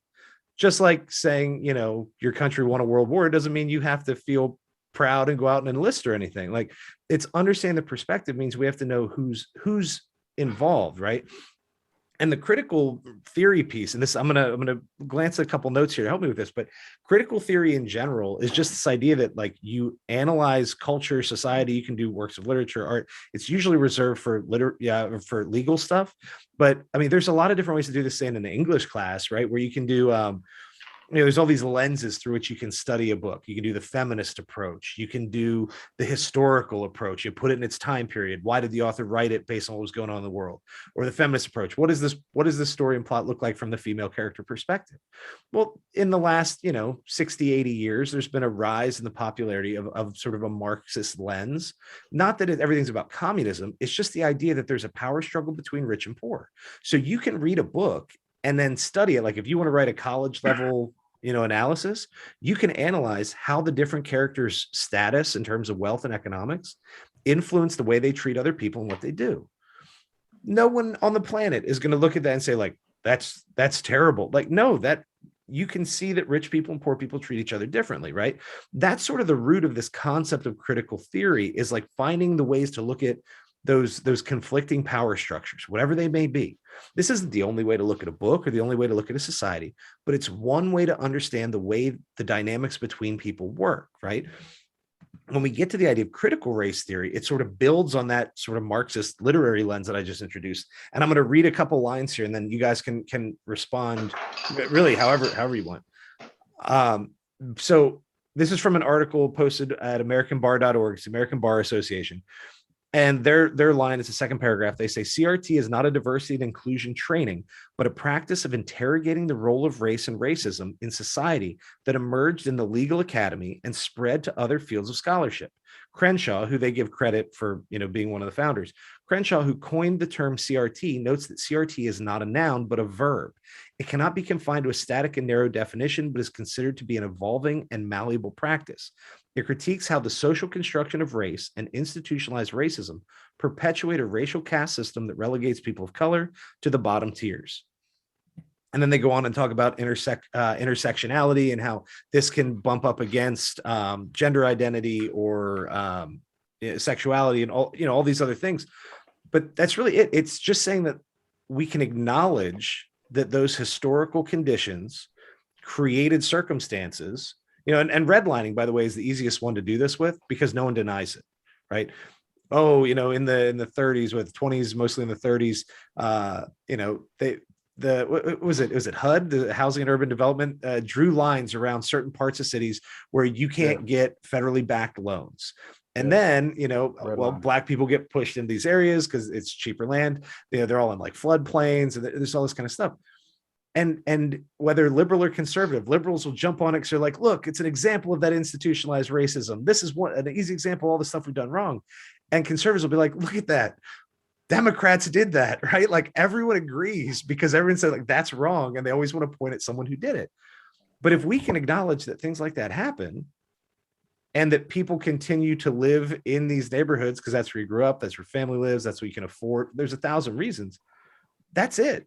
Just like saying, your country won a world war doesn't mean you have to feel proud and go out and enlist or anything. Like, it's understanding the perspective means we have to know who's involved, right? And the critical theory piece, and this I'm gonna glance at a couple notes here to help me with this, but critical theory in general is just this idea that like you analyze culture, society, you can do works of literature, art. It's usually reserved for for legal stuff. But I mean, there's a lot of different ways to do this in an English class, right? Where you can do there's all these lenses through which you can study a book. You can do the feminist approach. You can do the historical approach. You put it in its time period. Why did the author write it based on what was going on in the world? Or the feminist approach. What does this story and plot look like from the female character perspective? Well, in the last, 60, 80 years, there's been a rise in the popularity of sort of a Marxist lens. Not that everything's about communism. It's just the idea that there's a power struggle between rich and poor. So you can read a book and then study it. Like if you want to write a college level, analysis, you can analyze how the different characters' status in terms of wealth and economics influence the way they treat other people and what they do. No one on the planet is going to look at that and say like, that's terrible. Like, no, that you can see that rich people and poor people treat each other differently, right? That's sort of the root of this concept of critical theory, is like finding the ways to look at those conflicting power structures, whatever they may be. This isn't the only way to look at a book or the only way to look at a society, but it's one way to understand the way the dynamics between people work, right? When we get to the idea of critical race theory, it sort of builds on that sort of Marxist literary lens that I just introduced. And I'm going to read a couple lines here, and then you guys can respond really however you want. So this is from an article posted at AmericanBar.org, it's the American Bar Association. And their line is the second paragraph. They say CRT is not a diversity and inclusion training, but a practice of interrogating the role of race and racism in society that emerged in the legal academy and spread to other fields of scholarship. Crenshaw, who they give credit for being one of the founders, Crenshaw, who coined the term CRT, notes that CRT is not a noun, but a verb. It cannot be confined to a static and narrow definition, but is considered to be an evolving and malleable practice. It critiques how the social construction of race and institutionalized racism perpetuate a racial caste system that relegates people of color to the bottom tiers. And then they go on and talk about intersectionality and how this can bump up against gender identity or sexuality and all these other things. But that's really it. It's just saying that we can acknowledge that those historical conditions created circumstances. And redlining, by the way, is the easiest one to do this with because no one denies it, right? Oh, in the 30s, with 20s, mostly in the 30s, what was it? Was it HUD, the Housing and Urban Development, drew lines around certain parts of cities where you can't get federally backed loans. And then, Black people get pushed in these areas because it's cheaper land. They're all in like floodplains and there's all this kind of stuff. And whether liberal or conservative, liberals will jump on it because they're like, look, it's an example of that institutionalized racism. This is an easy example of all the stuff we've done wrong. And conservatives will be like, look at that. Democrats did that, right? Like everyone agrees because everyone said like, that's wrong. And they always want to point at someone who did it. But if we can acknowledge that things like that happen and that people continue to live in these neighborhoods, because that's where you grew up, that's where family lives, that's what you can afford. There's 1,000 reasons. That's it.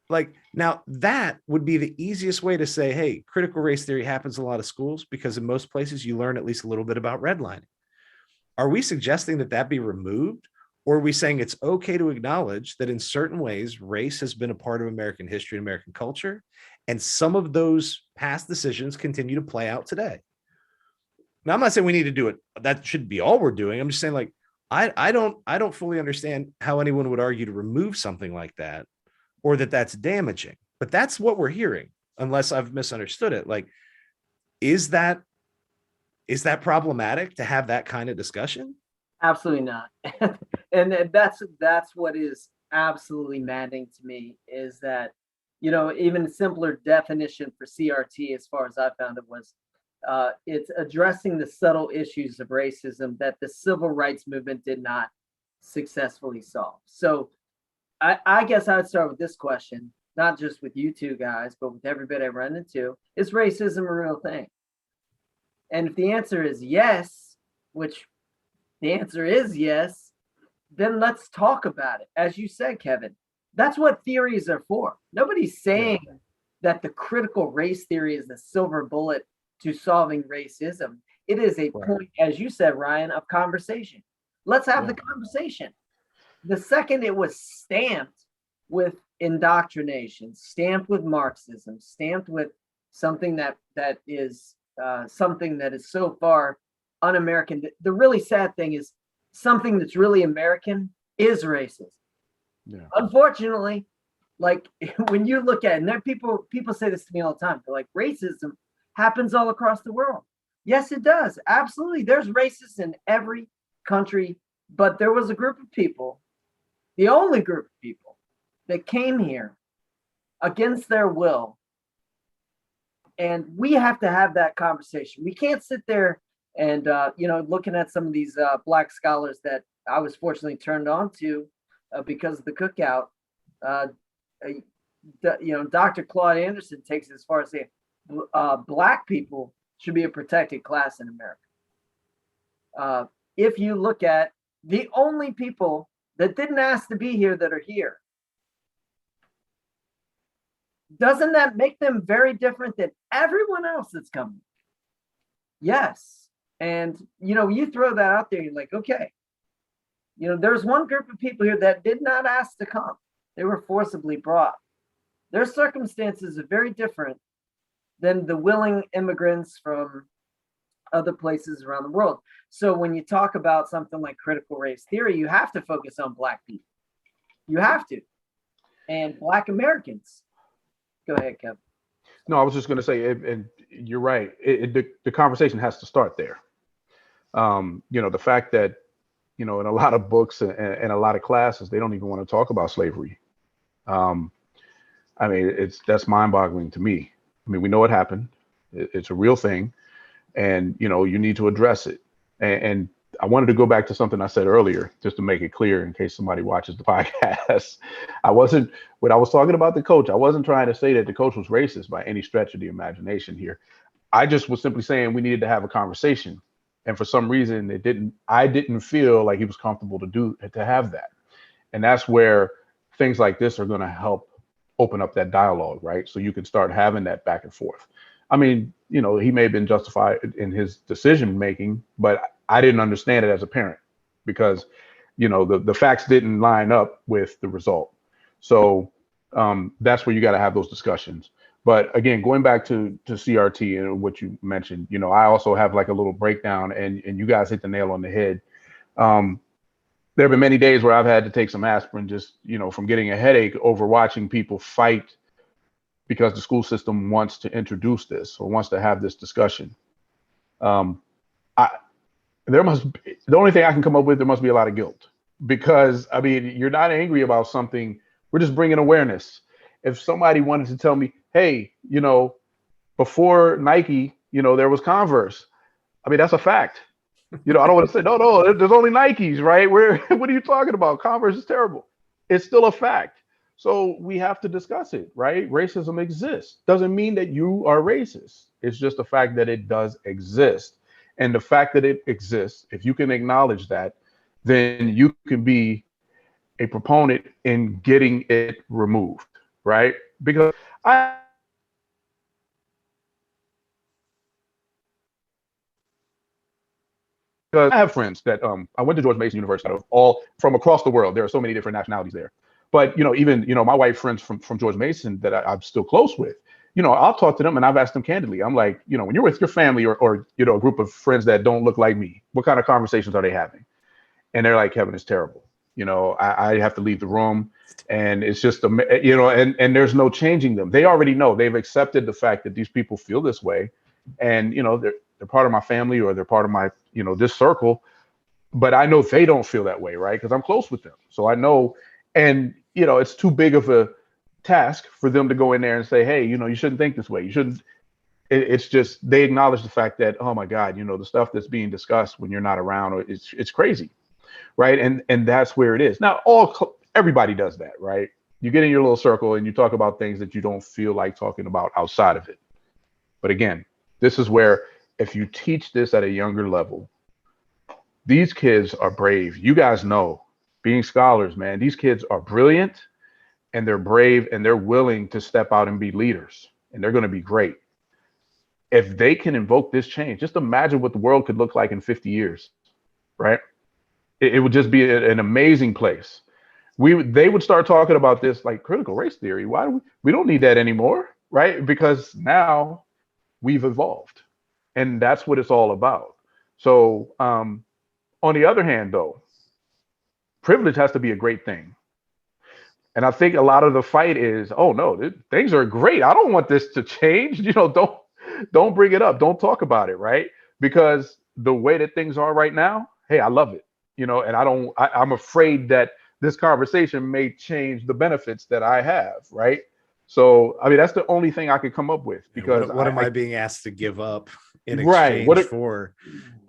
Like now that would be the easiest way to say, hey, critical race theory happens in a lot of schools because in most places you learn at least a little bit about redlining. Are we suggesting that be removed? Or are we saying it's okay to acknowledge that in certain ways, race has been a part of American history and American culture, and some of those past decisions continue to play out today? Now, I'm not saying we need to do it. That should be all we're doing. I'm just saying like, I don't fully understand how anyone would argue to remove something like that or that's damaging, but that's what we're hearing, unless I've misunderstood it. Like, is that problematic to have that kind of discussion? Absolutely not. And that's what is absolutely maddening to me is that, even a simpler definition for CRT, as far as I found it, was It's addressing the subtle issues of racism that the civil rights movement did not successfully solve. So I guess I'd start with this question, not just with you two guys, but with everybody I run into. Is racism a real thing? And if the answer is yes, which the answer is yes, then let's talk about it. As you said, Kevin, that's what theories are for. Nobody's saying that the critical race theory is the silver bullet to solving racism. It is a point, as you said, Ryan, of conversation. Let's have the conversation. The second it was stamped with indoctrination, stamped with Marxism, stamped with something that is something that is so far un-American. The really sad thing is something that's really American is racist. Yeah. Unfortunately, like when you look at it, and there people say this to me all the time. They're like, racism happens all across the world. Yes, it does. Absolutely. There's racists in every country, but there was a group of people, the only group of people that came here against their will. And we have to have that conversation. We can't sit there and, looking at some of these Black scholars that I was fortunately turned on to because of the Cookout. Dr. Claude Anderson takes it as far as saying Black people should be a protected class in America. If you look at the only people that didn't ask to be here that are here, doesn't that make them very different than everyone else that's coming? Yes. And, you throw that out there, you're like, okay, there's one group of people here that did not ask to come. They were forcibly brought. Their circumstances are very different than the willing immigrants from other places around the world. So when you talk about something like critical race theory, you have to focus on Black people. You have to. And Black Americans. Go ahead, Kevin. No, I was just going to say, and you're right. The conversation has to start there. The fact that, in a lot of books and a lot of classes, they don't even want to talk about slavery. That's mind-boggling to me. We know what happened. It's a real thing. And, you need to address it. And I wanted to go back to something I said earlier, just to make it clear in case somebody watches the podcast. When I was talking about the coach, I wasn't trying to say that the coach was racist by any stretch of the imagination here. I just was simply saying we needed to have a conversation. And for some reason, I didn't feel like he was comfortable to have that. And that's where things like this are going to help open up that dialogue, right? So you can start having that back and forth. He may have been justified in his decision making, but I didn't understand it as a parent because, the facts didn't line up with the result. So that's where you got to have those discussions. But again, going back to CRT and what you mentioned, I also have like a little breakdown and you guys hit the nail on the head. There have been many days where I've had to take some aspirin just, from getting a headache over watching people fight because the school system wants to introduce this or wants to have this discussion. The only thing I can come up with, there must be a lot of guilt because you're not angry about something. We're just bringing awareness. If somebody wanted to tell me, hey, before Nike, there was Converse. That's a fact. I don't want to say, no, there's only Nikes, right? What are you talking about? Converse is terrible. It's still a fact. So we have to discuss it, right? Racism exists. Doesn't mean that you are racist. It's just the fact that it does exist. And the fact that it exists, if you can acknowledge that, then you can be a proponent in getting it removed, right? Because I have friends that I went to George Mason University, all from across the world. There are so many different nationalities there. But, even, my white friends from George Mason that I'm still close with, I'll talk to them and I've asked them candidly. I'm like, when you're with your family or a group of friends that don't look like me, what kind of conversations are they having? And they're like, Kevin, it's terrible. I have to leave the room and it's just, and there's no changing them. They already know. They've accepted the fact that these people feel this way. And, they're part of my family or they're part of my, this circle. But I know they don't feel that way, right? Because I'm close with them. So I know, and, it's too big of a task for them to go in there and say, hey, you shouldn't think this way. You shouldn't. it's just they acknowledge the fact that, oh my God, the stuff that's being discussed when you're not around, or it's crazy, right? And that's where it is. Now, everybody does that, right? You get in your little circle and you talk about things that you don't feel like talking about outside of it. But again, this is where if you teach this at a younger level, these kids are brave. You guys know, being scholars, man, these kids are brilliant and they're brave and they're willing to step out and be leaders, and they're going to be great. If they can invoke this change, just imagine what the world could look like in 50 years, right? It would just be an amazing place. They would start talking about this like critical race theory. Why do we don't need that anymore, right? Because now we've evolved, and that's what it's all about. So on the other hand, though, privilege has to be a great thing. And I think a lot of the fight is, oh no, things are great. I don't want this to change. Don't bring it up. Don't talk about it, right? Because the way that things are right now, hey, I love it. And I'm afraid that this conversation may change the benefits that I have, right? So, I mean, that's the only thing I could come up with, because what am I being asked to give up in exchange for,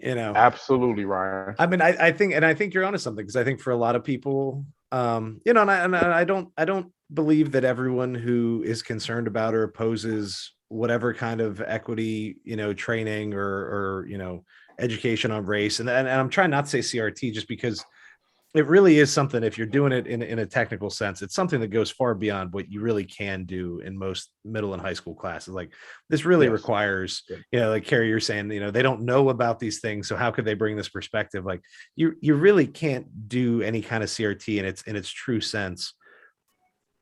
Absolutely, Ryan. I mean, I think you're onto something, because I think for a lot of people, and I don't believe that everyone who is concerned about or opposes whatever kind of equity, training or education on race. And I'm trying not to say CRT, just because it really is something, if you're doing it in a technical sense, it's something that goes far beyond what you really can do in most middle and high school classes. Like, this really requires, like Cary, you're saying, they don't know about these things. So how could they bring this perspective? Like, you really can't do any kind of CRT in its true sense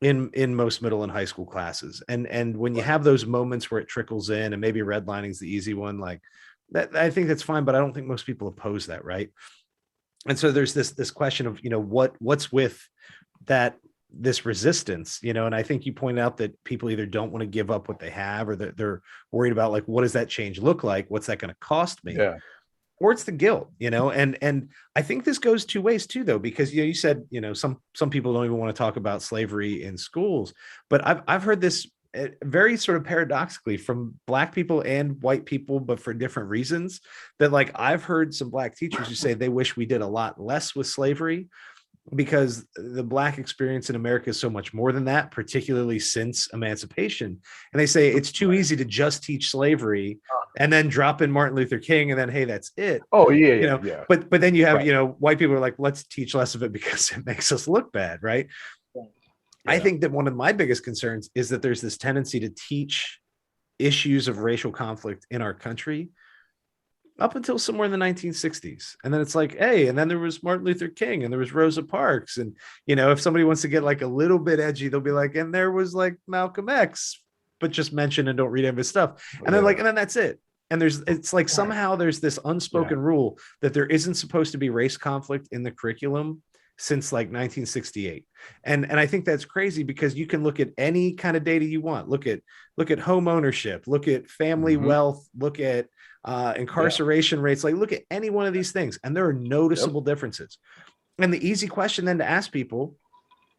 in most middle and high school classes. And when you have those moments where it trickles in, and maybe redlining is the easy one, like that, I think that's fine, but I don't think most people oppose that, right? And so there's this question of, what's with this resistance, and I think you point out that people either don't want to give up what they have, or that they're worried about, like, what does that change look like? What's that going to cost me? Yeah. Or it's the guilt, and I think this goes two ways too, though, because, you said, some people don't even want to talk about slavery in schools, but I've heard this very sort of paradoxically from Black people and white people, but for different reasons, that, like, I've heard some Black teachers who say they wish we did a lot less with slavery, because the Black experience in America is so much more than that, particularly since emancipation. And they say it's too easy to just teach slavery and then drop in Martin Luther King, and then, hey, that's it. Oh yeah, yeah. But then you have, white people are like, let's teach less of it because it makes us look bad, right? I think that one of my biggest concerns is that there's this tendency to teach issues of racial conflict in our country up until somewhere in the 1960s. And then it's like, hey, and then there was Martin Luther King, and there was Rosa Parks. And, if somebody wants to get like a little bit edgy, they'll be like, and there was like Malcolm X, but just mention and don't read any of his stuff. And then and then that's it. And it's like, somehow there's this unspoken rule that there isn't supposed to be race conflict in the curriculum since like 1968. And I think that's crazy, because you can look at any kind of data you want. Look at home ownership, look at family wealth, look at incarceration rates, like look at any one of these things, and there are noticeable differences. And the easy question then to ask people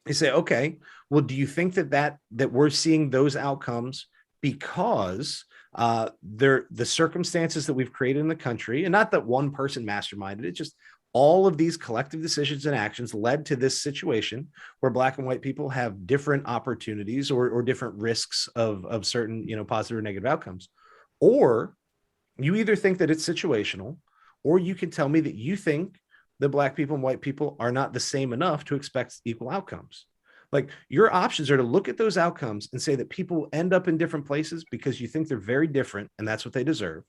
is, say, okay, well, do you think that we're seeing those outcomes because the circumstances that we've created in the country, and not that one person masterminded it, just all of these collective decisions and actions led to this situation where Black and white people have different opportunities or different risks of certain, positive or negative outcomes? Or you either think that it's situational, or you can tell me that you think that Black people and white people are not the same enough to expect equal outcomes. Like, your options are to look at those outcomes and say that people end up in different places because you think they're very different and that's what they deserve.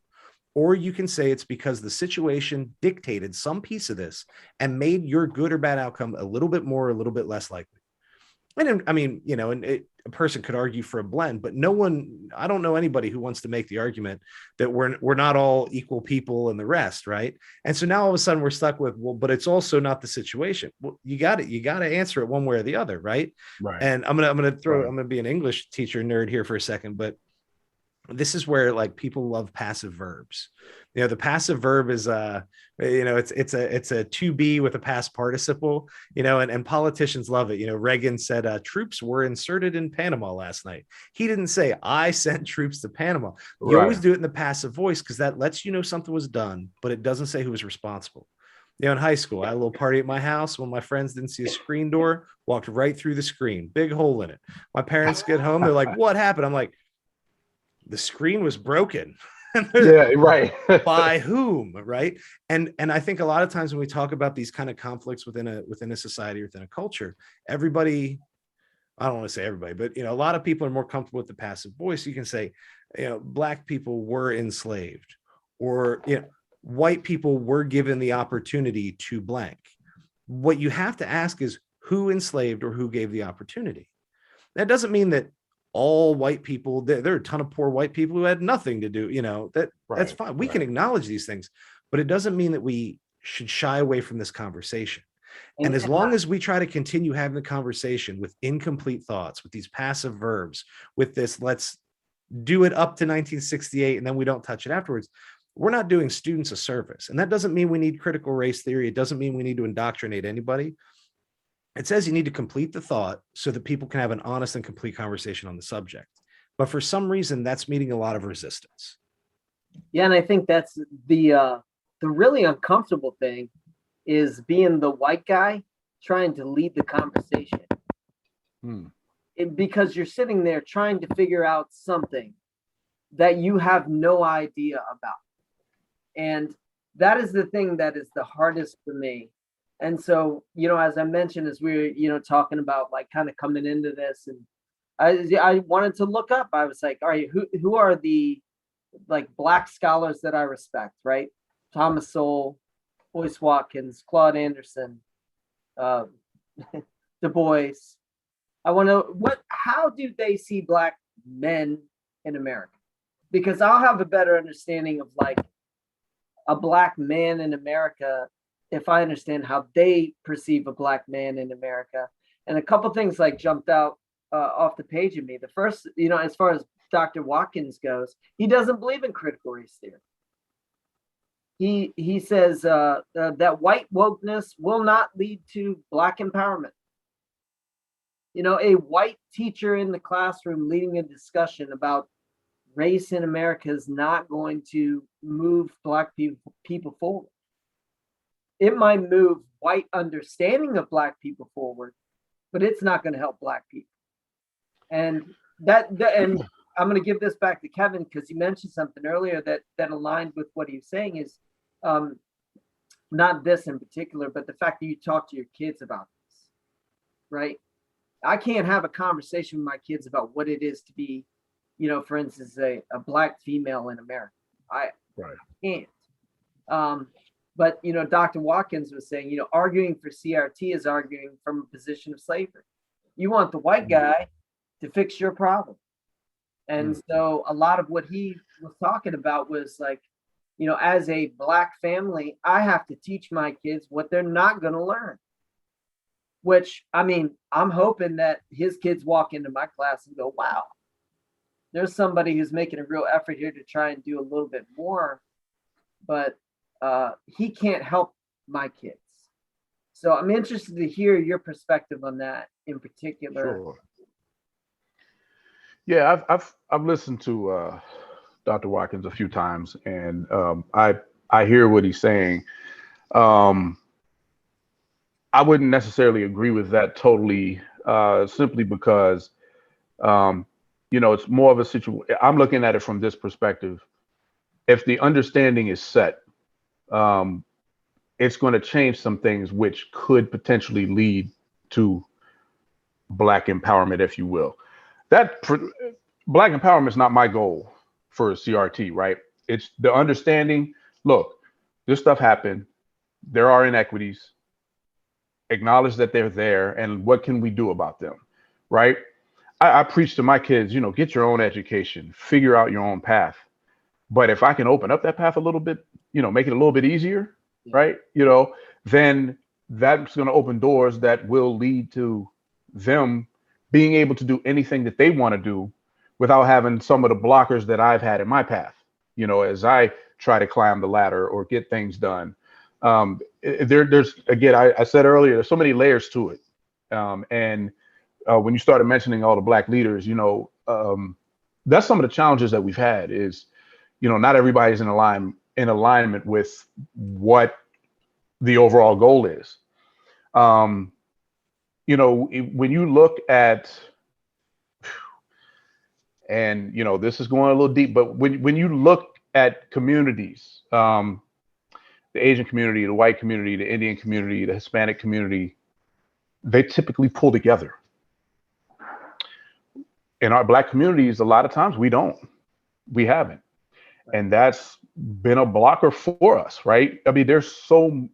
Or you can say it's because the situation dictated some piece of this and made your good or bad outcome a little bit more, a little bit less likely. And I mean, a person could argue for a blend, but I don't know anybody who wants to make the argument that we're not all equal people and the rest, right? And so now all of a sudden we're stuck with, well, but it's also not the situation. Well, you got to answer it one way or the other, right? Right. And I'm gonna be an English teacher nerd here for a second, but this is where like people love passive verbs. The passive verb is it's a to be with a past participle, and politicians love it. Reagan said troops were inserted in Panama last night. He didn't say I sent troops to Panama. You always do it in the passive voice because that lets you know something was done, but it doesn't say who was responsible. In high school, I had a little party at my house. When my friends didn't see a screen door, walked right through the screen, big hole in it. My parents get home, they're like, "What happened?" I'm like, the screen was broken. Yeah, right. By whom, right? And I think a lot of times when we talk about these kind of conflicts within a society, within a culture, everybody, I don't want to say everybody, but a lot of people are more comfortable with the passive voice. You can say, Black people were enslaved, or white people were given the opportunity to blank. What you have to ask is who enslaved or who gave the opportunity. That doesn't mean that all white people, there are a ton of poor white people who had nothing to do, that's fine. We can acknowledge these things, but it doesn't mean that we should shy away from this conversation. And as long as we try to continue having the conversation with incomplete thoughts, with these passive verbs, with this, let's do it up to 1968 and then we don't touch it afterwards, we're not doing students a service. And that doesn't mean we need critical race theory. It doesn't mean we need to indoctrinate anybody. It says you need to complete the thought so that people can have an honest and complete conversation on the subject. But for some reason, that's meeting a lot of resistance. Yeah, and I think that's the really uncomfortable thing is being the white guy trying to lead the conversation. Because you're sitting there trying to figure out something that you have no idea about. And that is the thing that is the hardest for me. And so, as I mentioned, as we were, talking about like kind of coming into this, and I wanted to look up, I was like, all right, who are the like Black scholars that I respect, right? Thomas Sowell, Boyce Watkins, Claude Anderson, Du Bois. I want to, how do they see Black men in America? Because I'll have a better understanding of like a Black man in America if I understand how they perceive a Black man in America. And a couple things like jumped out off the page of me. The first, as far as Dr. Watkins goes, he doesn't believe in critical race theory. He says that white wokeness will not lead to Black empowerment. A white teacher in the classroom leading a discussion about race in America is not going to move Black people forward. It might move white understanding of Black people forward, but it's not going to help Black people. And and I'm going to give this back to Kevin because he mentioned something earlier that aligned with what he was saying is not this in particular, but the fact that you talk to your kids about this, right? I can't have a conversation with my kids about what it is to be, for instance, a Black female in America. I can't. But, Dr. Watkins was saying, arguing for CRT is arguing from a position of slavery. You want the white guy to fix your problem. And so a lot of what he was talking about was like, as a Black family, I have to teach my kids what they're not going to learn. Which, I'm hoping that his kids walk into my class and go, wow, there's somebody who's making a real effort here to try and do a little bit more. But he can't help my kids. So I'm interested to hear your perspective on that in particular. Sure. Yeah, I've listened to Dr. Watkins a few times, and I hear what he's saying. I wouldn't necessarily agree with that totally, simply because it's more of a situation. I'm looking at it from this perspective. If the understanding is set, it's going to change some things which could potentially lead to Black empowerment, if you will. Black empowerment is not my goal for CRT, right? It's the understanding, look, this stuff happened. There are inequities. Acknowledge that they're there, and what can we do about them, right? I preach to my kids, get your own education, figure out your own path. But if I can open up that path a little bit, make it a little bit easier, right? Then that's going to open doors that will lead to them being able to do anything that they want to do without having some of the blockers that I've had in my path, as I try to climb the ladder or get things done. There's again, I said earlier, there's so many layers to it. And when you started mentioning all the Black leaders, that's some of the challenges that we've had is, not everybody's in alignment with what the overall goal is. When you look at, and this is going a little deep, but when you look at communities, the Asian community, the white community, the Indian community, the Hispanic community, they typically pull together. In our Black communities, a lot of times we haven't. And that's been a blocker for us, right? I mean, there's so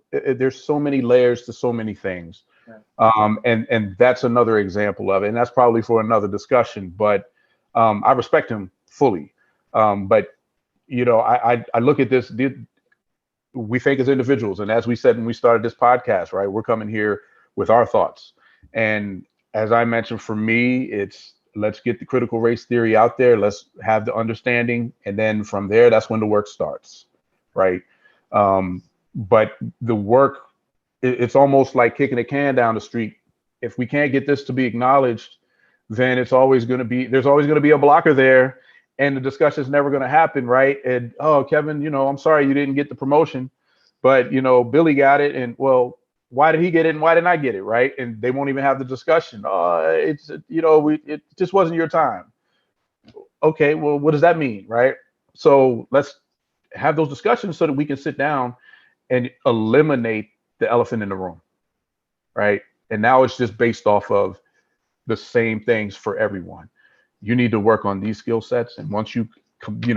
many layers to so many things. And that's another example of it. And that's probably for another discussion, but I respect him fully. But, I look at this, we think as individuals. And as we said when we started this podcast, right, we're coming here with our thoughts. And as I mentioned, for me, it's let's get the critical race theory out there. Let's have the understanding. And then from there, that's when the work starts, right? But the work, it's almost like kicking a can down the street. If we can't get this to be acknowledged, then there's always going to be a blocker there, and the discussion is never going to happen, right? And, oh, Kevin, I'm sorry you didn't get the promotion, but, Billy got it. And, well, why did he get it and why didn't I get it, right? And they won't even have the discussion. It just wasn't your time. Okay, well, what does that mean, right? So let's have those discussions so that we can sit down and eliminate the elephant in the room, right? And now it's just based off of the same things for everyone. You need to work on these skill sets, and once you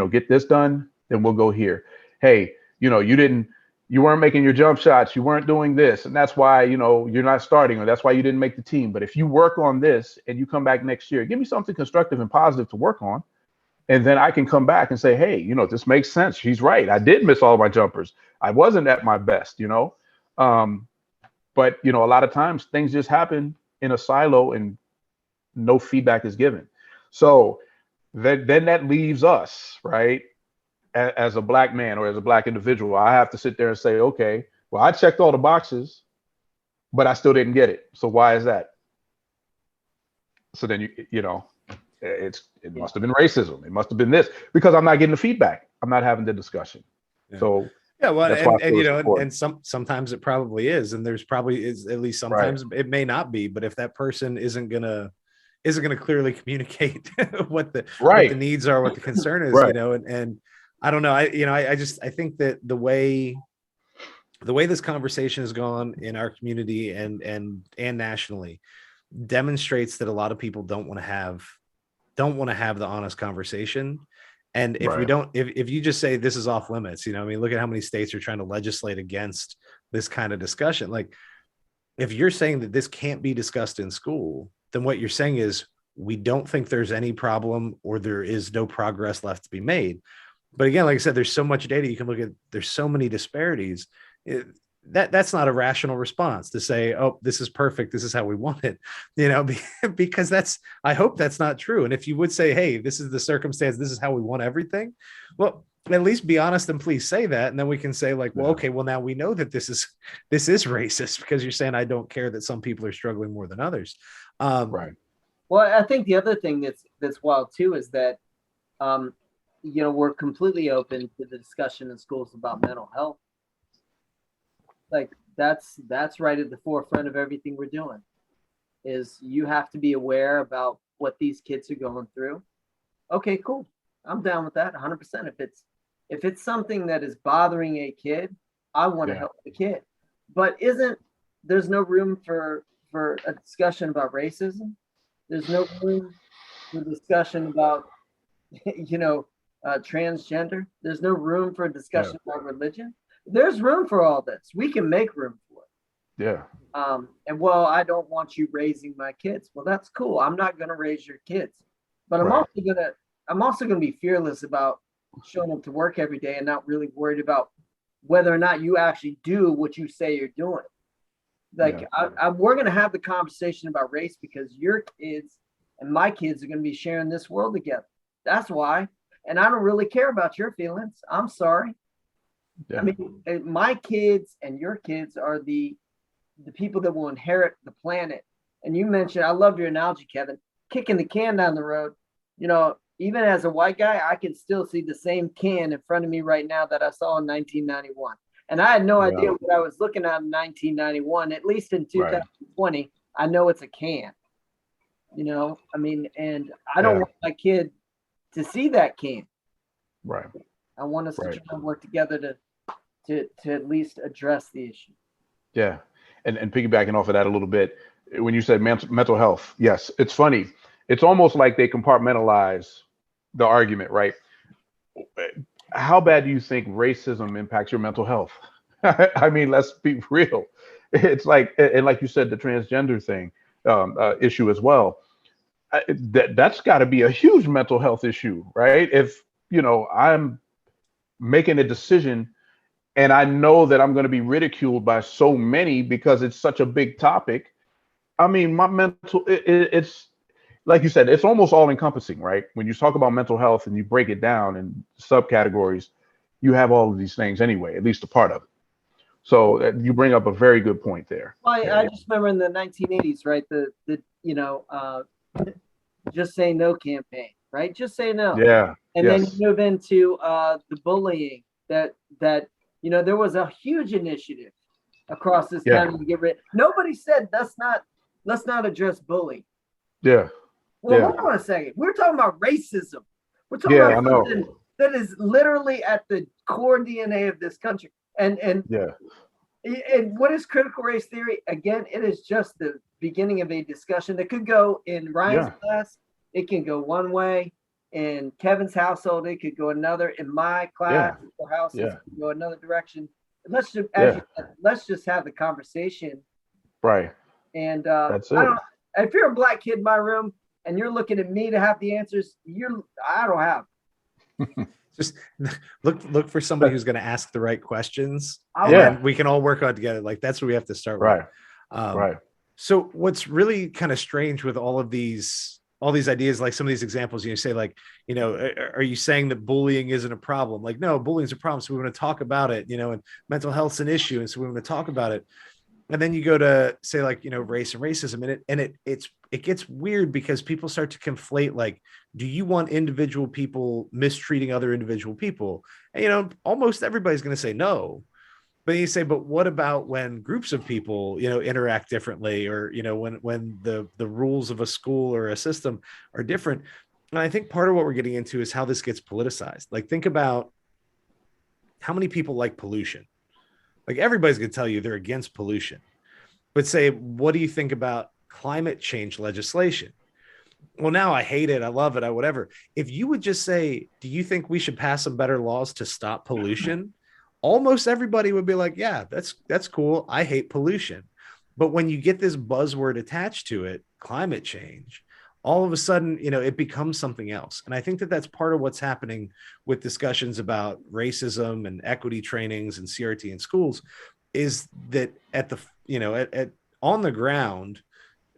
get this done, then we'll go here. Hey, you weren't making your jump shots, you weren't doing this, and that's why you're not starting, or that's why you didn't make the team. But if you work on this and you come back next year, give me something constructive and positive to work on, and then I can come back and say, hey, this makes sense. She's right. I did miss all my jumpers. I wasn't at my best, But a lot of times things just happen in a silo and no feedback is given. So then that leaves us, right? As a Black man or as a Black individual, I have to sit there and say, okay, well, I checked all the boxes, but I still didn't get it. So why is that? So then it must have been racism. It must have been this, because I'm not getting the feedback. I'm not having the discussion. Yeah. So yeah, well, and sometimes it probably is, and there's probably is, at least sometimes it may not be. But if that person isn't gonna clearly communicate what the needs are, what the concern is, and I don't know, I think that the way this conversation has gone in our community and nationally demonstrates that a lot of people don't want to have the honest conversation. And if we don't, if you just say this is off limits, look at how many states are trying to legislate against this kind of discussion. Like, if you're saying that this can't be discussed in school, then what you're saying is we don't think there's any problem, or there is no progress left to be made. But again, like I said, there's so much data you can look at. There's so many disparities. That's not a rational response to say, oh, this is perfect, this is how we want it, because I hope that's not true. And if you would say, hey, this is the circumstance, this is how we want everything, well, at least be honest and please say that. And then we can say, like, well, okay, well, now we know that this is racist, because you're saying I don't care that some people are struggling more than others. Right. Well, I think the other thing that's wild too is that we're completely open to the discussion in schools about mental health. Like, that's right at the forefront of everything we're doing. Is you have to be aware about what these kids are going through. Okay, cool. I'm down with that 100%. If it's something that is bothering a kid, I want to help the kid. But there's no room for a discussion about racism? There's no room for discussion about transgender. There's no room for a discussion about religion. There's room for all this. We can make room for it. Yeah. And well, I don't want you raising my kids. Well, that's cool. I'm not going to raise your kids, but I'm also going to be fearless about showing up to work every day and not really worried about whether or not you actually do what you say you're doing. Like, we're going to have the conversation about race because your kids and my kids are going to be sharing this world together. That's why. And I don't really care about your feelings. I'm sorry. Yeah. I mean, my kids and your kids are the people that will inherit the planet. And you mentioned, I loved your analogy, Kevin, kicking the can down the road. You know, even as a white guy, I can still see the same can in front of me right now that I saw in 1991. And I had no idea what I was looking at in 1991, at least in 2020. Right. I know it's a can, you know, I mean, and I don't want my kid to see that can. Right. I want us to try and work together to at least address the issue. Yeah. And piggybacking off of that a little bit, when you said mental health, yes, it's funny. It's almost like they compartmentalize the argument, right? How bad do you think racism impacts your mental health? I mean, let's be real. It's like, and like you said, the transgender thing issue as well. That's got to be a huge mental health issue, right? If, you know, I'm making a decision and I know that I'm going to be ridiculed by so many because it's such a big topic. I mean, my mental, it's like you said, it's almost all encompassing, right? When you talk about mental health and you break it down in subcategories, you have all of these things anyway, at least a part of it. So you bring up a very good point there. Well, I just remember in the 1980s, right? The you know, just say no campaign, right? Just say no. Yeah. And then you move into the bullying that, you know, there was a huge initiative across this county to get rid. Nobody said let's not address bullying. Yeah. Well, hold on a second. We're talking about racism. We're talking about something that is literally at the core DNA of this country. And what is critical race theory? Again, it is just the beginning of a discussion that could go in Ryan's class. It can go one way. In Kevin's household, it could go another. In my class or houses, it could go another direction. Let's just have the conversation. Right. And that's it. If you're a black kid in my room and you're looking at me to have the answers, I don't have. Just look for somebody who's going to ask the right questions. And we can all work on it together. Like that's what we have to start with. Right. So what's really kind of strange with all these ideas, like some of these examples, you say like, you know, are you saying that bullying isn't a problem? Like, no, bullying is a problem. So we want to talk about it, you know, and mental health's an issue. And so we want to talk about it. And then you go to say like, you know, race and racism, and it gets weird because people start to conflate, like, do you want individual people mistreating other individual people? And, you know, almost everybody's going to say no. But you say, but what about when groups of people, you know, interact differently, or, you know, when the rules of a school or a system are different? And I think part of what we're getting into is how this gets politicized. Like, think about how many people like pollution. Like, everybody's going to tell you they're against pollution. But say, what do you think about climate change legislation? Well, now I hate it. I love it. I whatever. If you would just say, do you think we should pass some better laws to stop pollution? Almost everybody would be like, yeah, that's cool. I hate pollution. But when you get this buzzword attached to it, climate change, all of a sudden, you know, it becomes something else. And I think that that's part of what's happening with discussions about racism and equity trainings and CRT in schools, is that at the, you know, on the ground,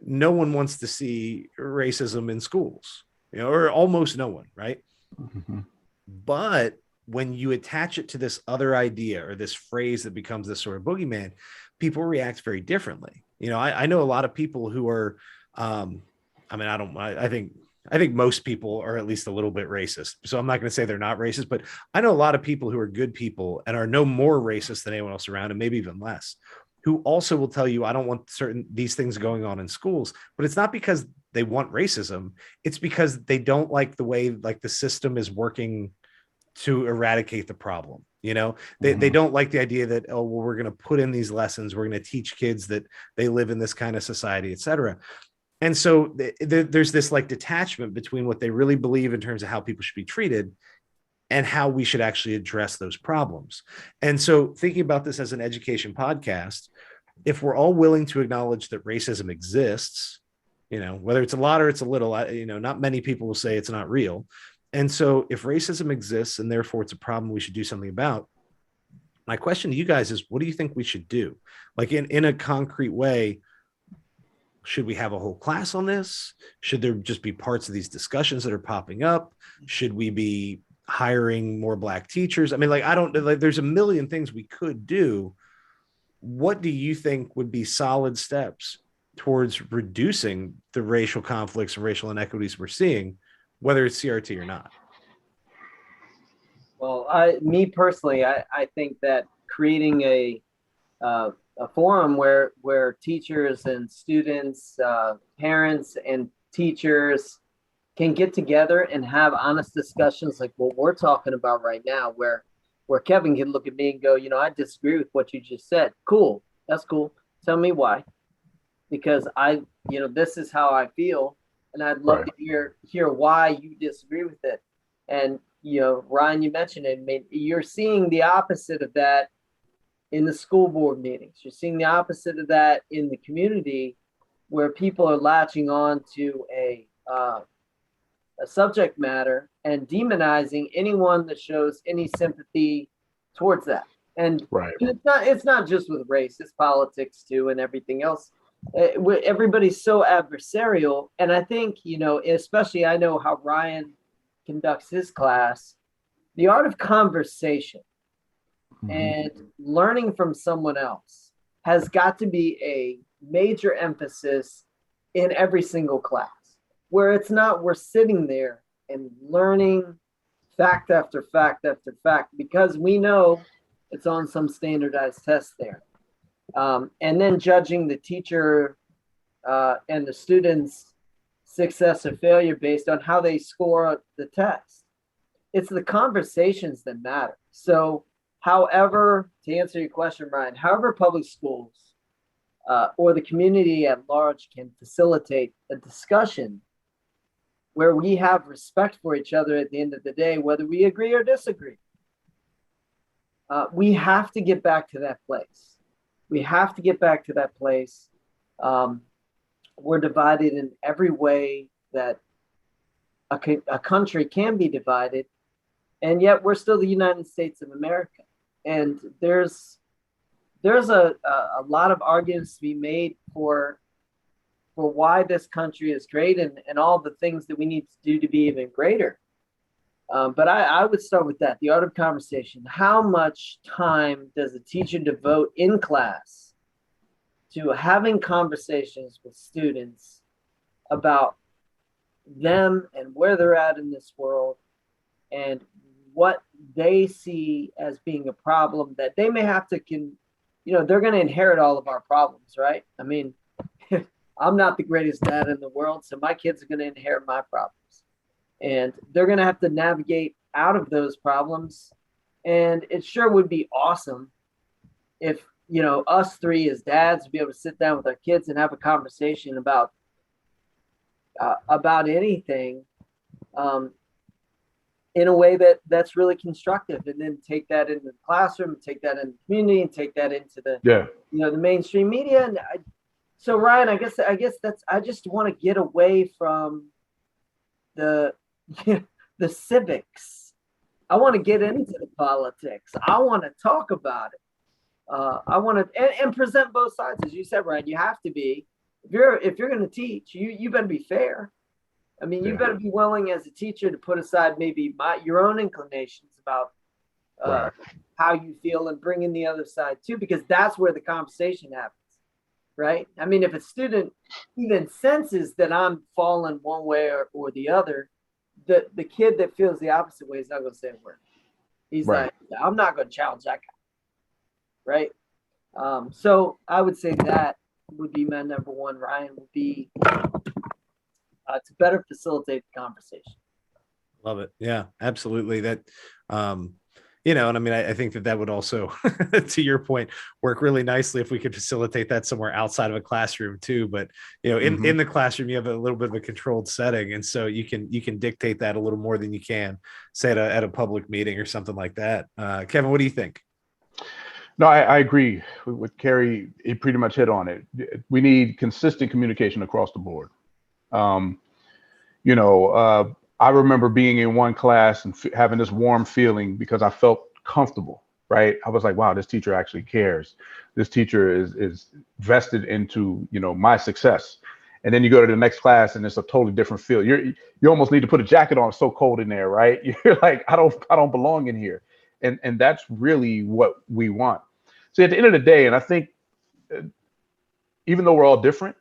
no one wants to see racism in schools, you know, or almost no one, right? Mm-hmm. But when you attach it to this other idea or this phrase that becomes this sort of boogeyman, people react very differently. You know, I know a lot of people who are, I think most people are at least a little bit racist. So I'm not going to say they're not racist, but I know a lot of people who are good people and are no more racist than anyone else around, and maybe even less, who also will tell you, I don't want these things going on in schools. But it's not because they want racism. It's because they don't like the way like the system is working to eradicate the problem. You know, they don't like the idea that, oh, well, we're going to put in these lessons. We're going to teach kids that they live in this kind of society, et cetera. And so there's this like detachment between what they really believe in terms of how people should be treated and how we should actually address those problems. And so thinking about this as an education podcast, if we're all willing to acknowledge that racism exists, you know, whether it's a lot or it's a little, you know, not many people will say it's not real. And so if racism exists and therefore it's a problem we should do something about, my question to you guys is, what do you think we should do? Like in a concrete way, should we have a whole class on this? Should there just be parts of these discussions that are popping up? Should we be hiring more Black teachers? I mean, like, I don't like, there's a million things we could do. What do you think would be solid steps towards reducing the racial conflicts and racial inequities we're seeing, whether it's CRT or not? Well, me personally, I think that creating a forum where teachers and students, parents and teachers can get together and have honest discussions like what we're talking about right now, where Kevin can look at me and go, I disagree with what you just said. Cool. That's cool. Tell me why. Because this is how I feel. And I'd love to hear why you disagree with it. And, Ryan, you mentioned it. I mean, you're seeing the opposite of that in the school board meetings. You're seeing the opposite of that in the community, where people are latching on to a subject matter and demonizing anyone that shows any sympathy towards that. And it's not just with race, it's politics too, and everything else. Everybody's so adversarial. And I think, especially I know how Ryan conducts his class, the art of conversation and learning from someone else has got to be a major emphasis in every single class, where it's not we're sitting there and learning fact after fact after fact, because we know it's on some standardized test there. And then judging the teacher and the students' success or failure based on how they score the test. It's the conversations that matter. So however, to answer your question, Ryan, however public schools or the community at large can facilitate a discussion where we have respect for each other at the end of the day, whether we agree or disagree. We have to get back to that place. We have to get back to that place. We're divided in every way that a country can be divided, and yet we're still the United States of America. And there's a lot of arguments to be made for why this country is great and all the things that we need to do to be even greater. But I would start with that, the art of conversation. How much time does a teacher devote in class to having conversations with students about them and where they're at in this world and what they see as being a problem that they may have to, they're going to inherit all of our problems, right? I mean, I'm not the greatest dad in the world, so my kids are going to inherit my problems. And they're going to have to navigate out of those problems. And it sure would be awesome if, us three as dads would be able to sit down with our kids and have a conversation about anything in a way that's really constructive, and then take that into the classroom, and take that in the community, and take that into the, the mainstream media. And so Ryan, I guess I just want to get away from the civics. I want to get into the politics. I want to talk about it. I want to and present both sides, as you said, Ryan. You have to be, if you're going to teach, you better be fair. I mean, you better be willing as a teacher to put aside maybe your own inclinations about how you feel, and bring in the other side too, because that's where the conversation happens, right? I mean, if a student even senses that I'm falling one way or the other, the kid that feels the opposite way is not going to say a word. He's like, I'm not going to challenge that guy, right? So I would say that would be my number one. Ryan, would be to better facilitate the conversation. Love it. Yeah, absolutely. That, and I mean, I think that would also, to your point, work really nicely if we could facilitate that somewhere outside of a classroom too. But, in the classroom, you have a little bit of a controlled setting. And so you can dictate that a little more than you can say at a public meeting or something like that. Kevin, what do you think? No, I agree with Cary. He pretty much hit on it. We need consistent communication across the board. I remember being in one class and having this warm feeling because I felt comfortable right? I was like, wow, this teacher actually cares. This teacher is vested into, my success. And then you go to the next class and it's a totally different feel. You almost need to put a jacket on. It's so cold in there, right? You're like, I don't belong in here. And that's really what we want. So at the end of the day, and I think even though we're all different,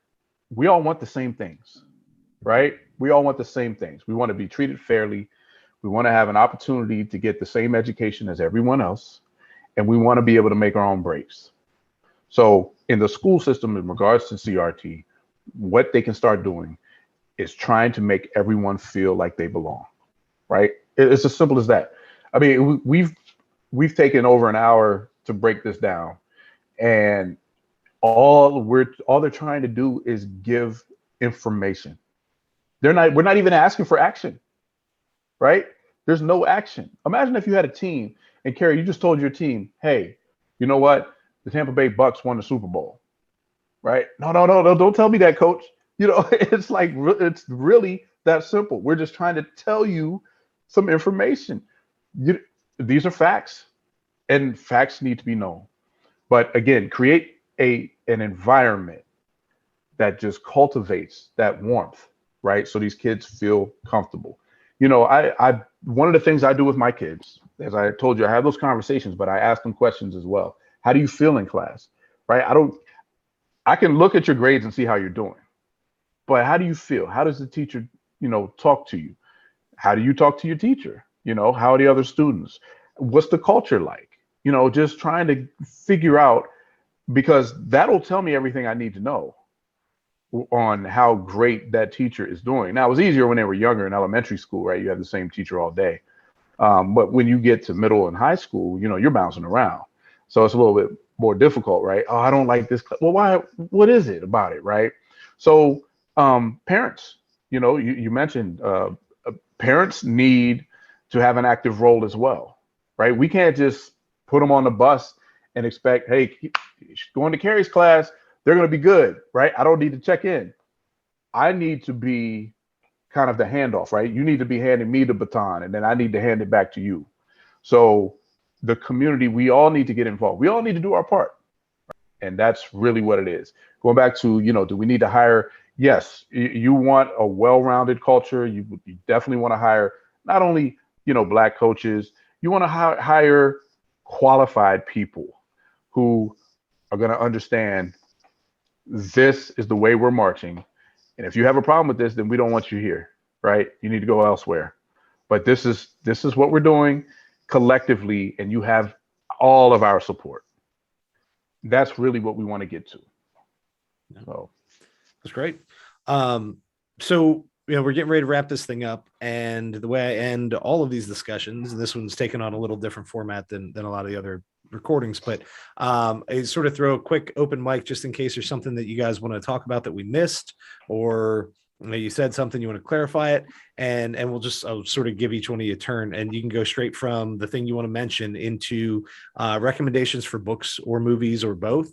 we all want the same things, right? We all want the same things. We want to be treated fairly. We want to have an opportunity to get the same education as everyone else. And we want to be able to make our own breaks. So in the school system, in regards to CRT, what they can start doing is trying to make everyone feel like they belong, right? It's as simple as that. I mean, we've taken over an hour to break this down, and all they're trying to do is give information. We're not even asking for action, right? There's no action. Imagine if you had a team and Cary, you just told your team, hey, you know what? The Tampa Bay Bucks won the Super Bowl, right? No, don't tell me that, coach. It's like, it's really that simple. We're just trying to tell you some information. These are facts, and facts need to be known. But again, create an environment that just cultivates that warmth, right? So these kids feel comfortable. I one of the things I do with my kids, as I told you, I have those conversations, but I ask them questions as well. How do you feel in class, right? I can look at your grades and see how you're doing, but how do you feel? How does the teacher, talk to you? How do you talk to your teacher? How are the other students? What's the culture like? Just trying to figure out, because that'll tell me everything I need to know on how great that teacher is doing. Now, it was easier when they were younger in elementary school, right? You have the same teacher all day. But when you get to middle and high school, you're bouncing around. So it's a little bit more difficult, right? Oh, I don't like this. Well, why? What is it about it, right? So parents, you mentioned parents need to have an active role as well, right? We can't just put them on the bus and expect, hey, going to Cary's class, they're going to be good, right? I don't need to check in. I need to be kind of the handoff, right? You need to be handing me the baton, and then I need to hand it back to you. So the community, we all need to get involved. We all need to do our part. And that's really what it is. Going back to, do we need to hire? Yes, you want a well-rounded culture. You definitely want to hire not only, Black coaches, you want to hire qualified people who are going to understand this is the way we're marching. And if you have a problem with this, then we don't want you here, right? You need to go elsewhere. But this is what we're doing collectively, and you have all of our support. That's really what we want to get to. So that's great. So we're getting ready to wrap this thing up, and the way I end all of these discussions, and this one's taken on a little different format than a lot of the other recordings, but I sort of throw a quick open mic just in case there's something that you guys want to talk about that we missed, or you said something you want to clarify it, and I'll sort of give each one of you a turn, and you can go straight from the thing you want to mention into recommendations for books or movies or both.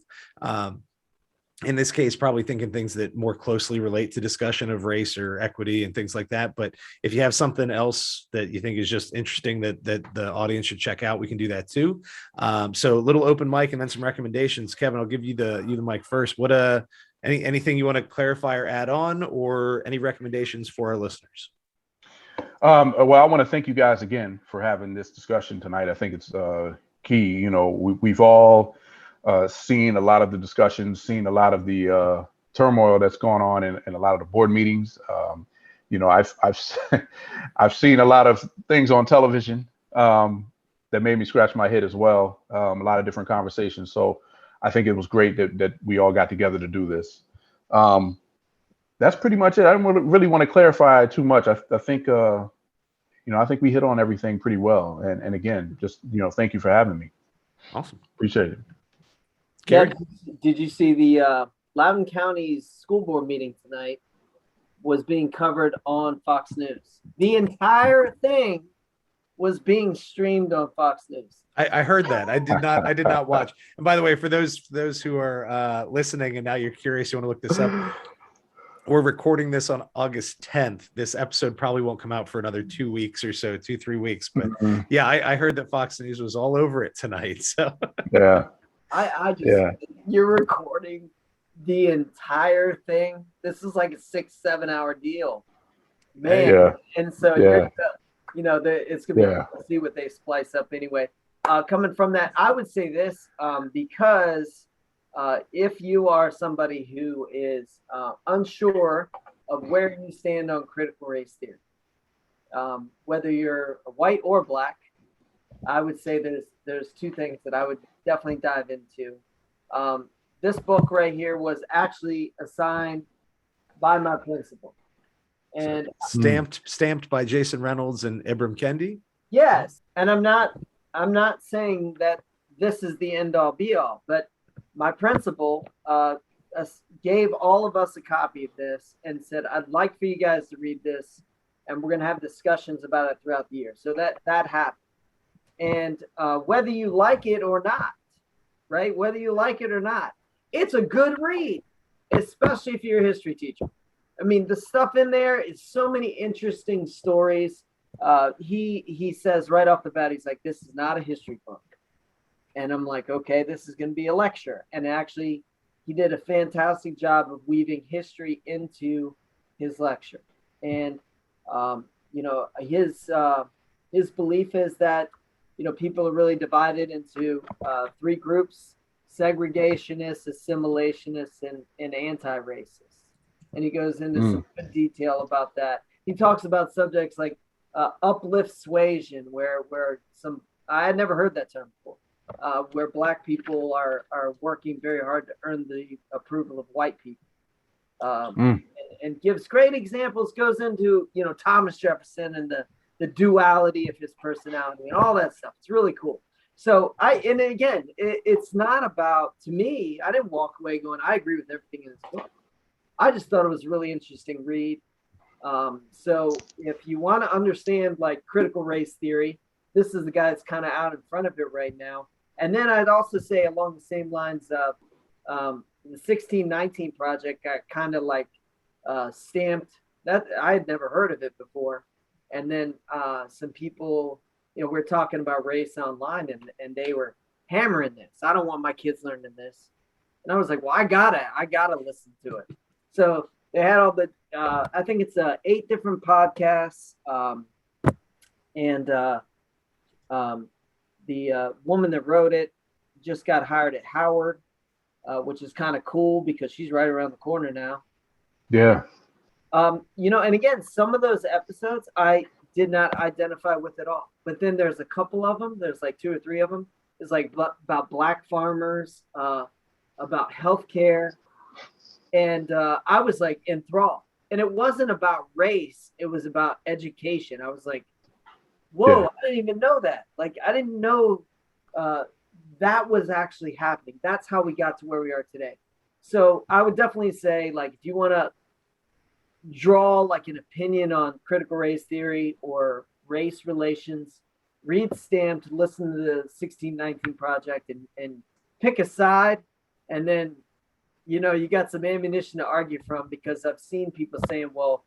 In this case, probably thinking things that more closely relate to discussion of race or equity and things like that. But if you have something else that you think is just interesting that the audience should check out, we can do that too. So a little open mic and then some recommendations. Kevin, I'll give you the mic first. What anything you want to clarify or add on, or any recommendations for our listeners? Well, I want to thank you guys again for having this discussion tonight. I think it's key. We've all seen a lot of the discussions, seen a lot of the turmoil that's going on in a lot of the board meetings. I've seen a lot of things on television that made me scratch my head as well. A lot of different conversations. So I think it was great that we all got together to do this. That's pretty much it. I don't really want to clarify too much. I think I think we hit on everything pretty well. And again, just thank you for having me. Awesome, appreciate it. Cary? Did you see the Loudoun County's school board meeting tonight was being covered on Fox News? The entire thing was being streamed on Fox News. I heard that. I did not watch. And by the way, for those who are listening and now you're curious, you want to look this up. we're recording this on August 10th. This episode probably won't come out for another 2 weeks or so, 2-3 weeks. But yeah, I heard that Fox News was all over it tonight. So yeah, I just you're recording the entire thing. This is like a 6-7 hour deal, man. Yeah. And so you're, you know, it's gonna be cool to see what they splice up anyway. Coming from that, I would say this because if you are somebody who is unsure of where you stand on critical race theory, whether you're white or black, I would say there's two things that I would definitely dive into. This book right here was actually assigned by my principal, and stamped by Jason Reynolds and Ibram Kendi. Yes, and I'm not saying that this is the end all be all, but my principal gave all of us a copy of this and said, I'd like for you guys to read this, and we're going to have discussions about it throughout the year. So that happened. And whether you like it or not, right? Whether you like it or not, it's a good read, especially if you're a history teacher. I mean, the stuff in there is so many interesting stories. He says right off the bat, he's like, this is not a history book. And I'm like, okay, this is going to be a lecture. And actually, he did a fantastic job of weaving history into his lecture. And, you know, his belief is that, you know, people are really divided into three groups: segregationists, assimilationists, and anti-racists. And he goes into some good detail about that. He talks about subjects like uplift suasion, where I had never heard that term before. Where black people are working very hard to earn the approval of white people, and gives great examples. Goes into, you know, Thomas Jefferson and the duality of his personality and all that stuff. It's really cool. So it's not about, to me, I didn't walk away going, I agree with everything in this book. I just thought it was a really interesting read. So if you want to understand like critical race theory, this is the guy that's kind of out in front of it right now. And then I'd also say along the same lines of the 1619 Project got kind of like stamped. That I had never heard of it before. And then some people, you know, we're talking about race online, and they were hammering this. I don't want my kids learning this. And I was like, well, I gotta listen to it. So they had all the, I think it's 8 different podcasts, and the woman that wrote it just got hired at Howard, which is kind of cool because she's right around the corner now. Yeah. You know, and again, some of those episodes I did not identify with at all. But then there's a couple of them. There's like 2 or 3 of them. It's like about black farmers, about healthcare. And I was like enthralled. And it wasn't about race. It was about education. I was like, whoa, yeah. I didn't even know that. Like, I didn't know that was actually happening. That's how we got to where we are today. So I would definitely say, like, if you want to draw like an opinion on critical race theory or race relations, read Stamped, listen to the 1619 Project, and pick a side. And then, you know, you got some ammunition to argue from, because I've seen people saying, well,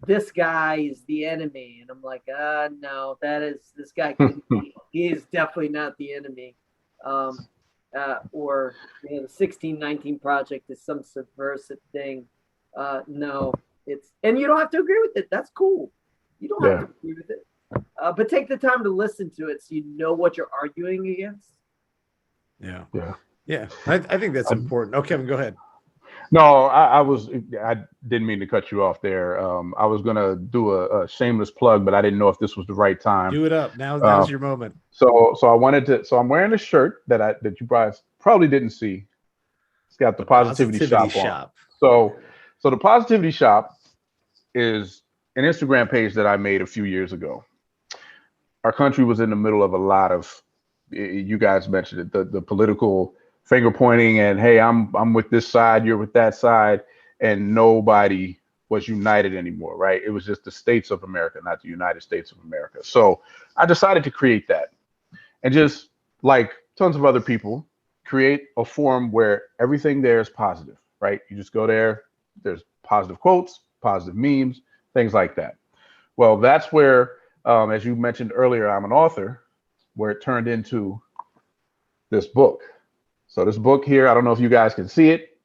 this guy is the enemy. And I'm like, no, this guy, he is definitely not the enemy. Or, you know, the 1619 Project is some subversive thing. No, and you don't have to agree with it. That's cool. You don't have to agree with it. But take the time to listen to it so you know what you're arguing against. Yeah. I think that's important. Oh, Kevin, go ahead. No, I didn't mean to cut you off there. I was going to do a shameless plug, but I didn't know if this was the right time. Do it up. Now's your moment. So I'm wearing a shirt that you guys probably didn't see. It's got the Positivity Shop on. So the Positivity Shop is an Instagram page that I made a few years ago. Our country was in the middle of a lot of, you guys mentioned it, the political finger pointing and, hey, I'm with this side, you're with that side, and nobody was united anymore, right? It was just the states of America, not the United States of America. So I decided to create that, and just like tons of other people, create a forum where everything there is positive, right? You just go there, there's positive quotes, positive memes, things like that. Well, that's where, as you mentioned earlier, I'm an author, where it turned into this book. So this book here, I don't know if you guys can see it,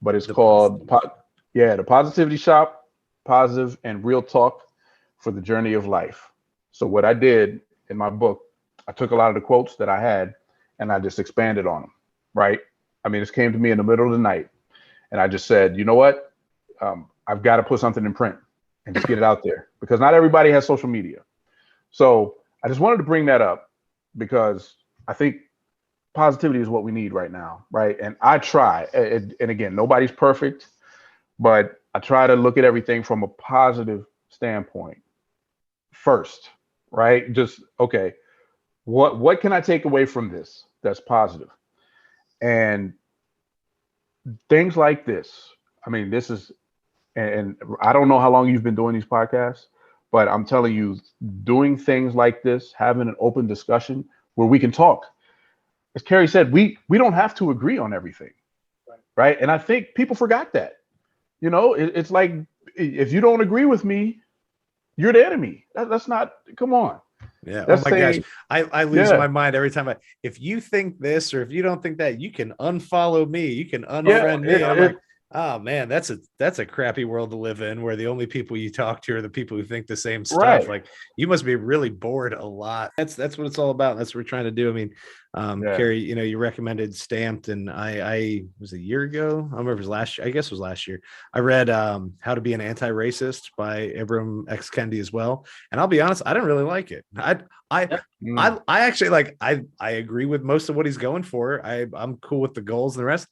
but it's called, The Positivity Shop, Positive and Real Talk for the Journey of Life. So what I did in my book, I took a lot of the quotes that I had and I just expanded on them, right? I mean, this came to me in the middle of the night and I just said, you know what? I've got to put something in print and just get it out there, because not everybody has social media. So I just wanted to bring that up because I think positivity is what we need right now, right? And I try, and again, nobody's perfect, but I try to look at everything from a positive standpoint first, right? Just, okay, what can I take away from this that's positive? And things like this, I mean, this is, and I don't know how long you've been doing these podcasts, but I'm telling you, doing things like this, having an open discussion where we can talk. As Cary said, we don't have to agree on everything, right? And I think people forgot that. You know, it's like, if you don't agree with me, you're the enemy. That's not, come on. Yeah. That's oh my saying, gosh. I lose my mind every time. If you think this, or if you don't think that, you can unfollow me. You can unfriend me. I'm like, oh man, that's a crappy world to live in, where the only people you talk to are the people who think the same stuff. Right. Like, you must be really bored a lot. That's what it's all about. That's what we're trying to do. I mean, Cary, you know, you recommended Stamped, and I was a year ago. I don't remember if it was last year. I guess it was last year. I read How to Be an Anti-Racist by Ibram X. Kendi as well. And I'll be honest, I didn't really like it. I actually like, I agree with most of what he's going for. I'm cool with the goals and the rest.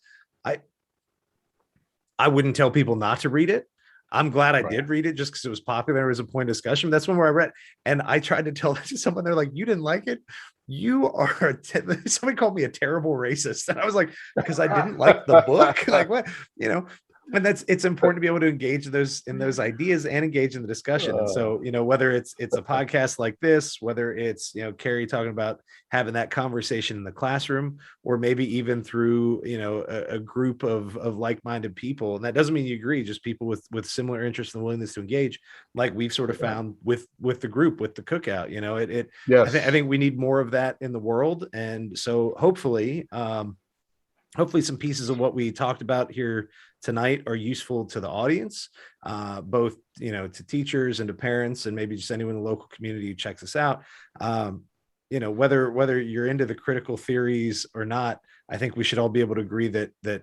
I wouldn't tell people not to read it. I'm glad I did read it just because it was popular. There was a point of discussion. That's one where I read, and I tried to tell that to someone. They're like, "You didn't like it? You are." Somebody called me a terrible racist, and I was like, "Because I didn't like the book." Like, what, you know? And it's important to be able to engage in those ideas and engage in the discussion. And so, you know, whether it's a podcast like this, whether it's, you know, Cary talking about having that conversation in the classroom, or maybe even through, you know, a group of like-minded people. And that doesn't mean you agree, just people with similar interests and willingness to engage, like we've sort of found with the group, with the Cookout. You know, I think we need more of that in the world. And so hopefully some pieces of what we talked about here tonight are useful to the audience, both, you know, to teachers and to parents, and maybe just anyone in the local community who checks us out. You know, whether you're into the critical theories or not, I think we should all be able to agree that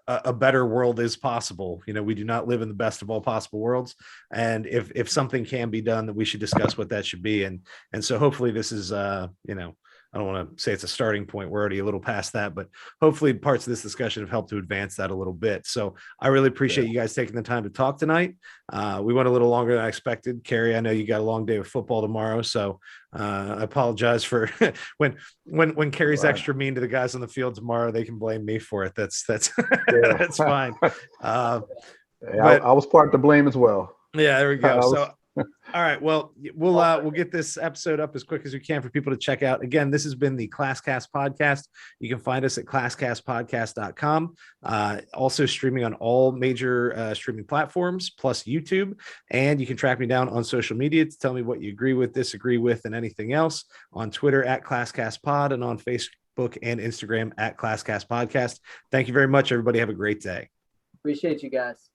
a better world is possible. You know, we do not live in the best of all possible worlds. And if something can be done, that we should discuss what that should be. And so hopefully this is, you know, I don't want to say it's a starting point. We're already a little past that, but hopefully parts of this discussion have helped to advance that a little bit. So I really appreciate you guys taking the time to talk tonight. We went a little longer than I expected. Cary, I know you got a long day of football tomorrow, so I apologize for when Cary's extra mean to the guys on the field tomorrow. They can blame me for it. That's that's fine. I was part to blame as well. Yeah, there we go. So. All right. Well, we'll get this episode up as quick as we can for people to check out. Again, this has been the Classcast Podcast. You can find us at classcastpodcast.com. Also streaming on all major streaming platforms, plus YouTube. And you can track me down on social media to tell me what you agree with, disagree with, and anything else. On Twitter at ClasscastPod, and on Facebook and Instagram at Classcast Podcast. Thank you very much, everybody. Have a great day. Appreciate you guys.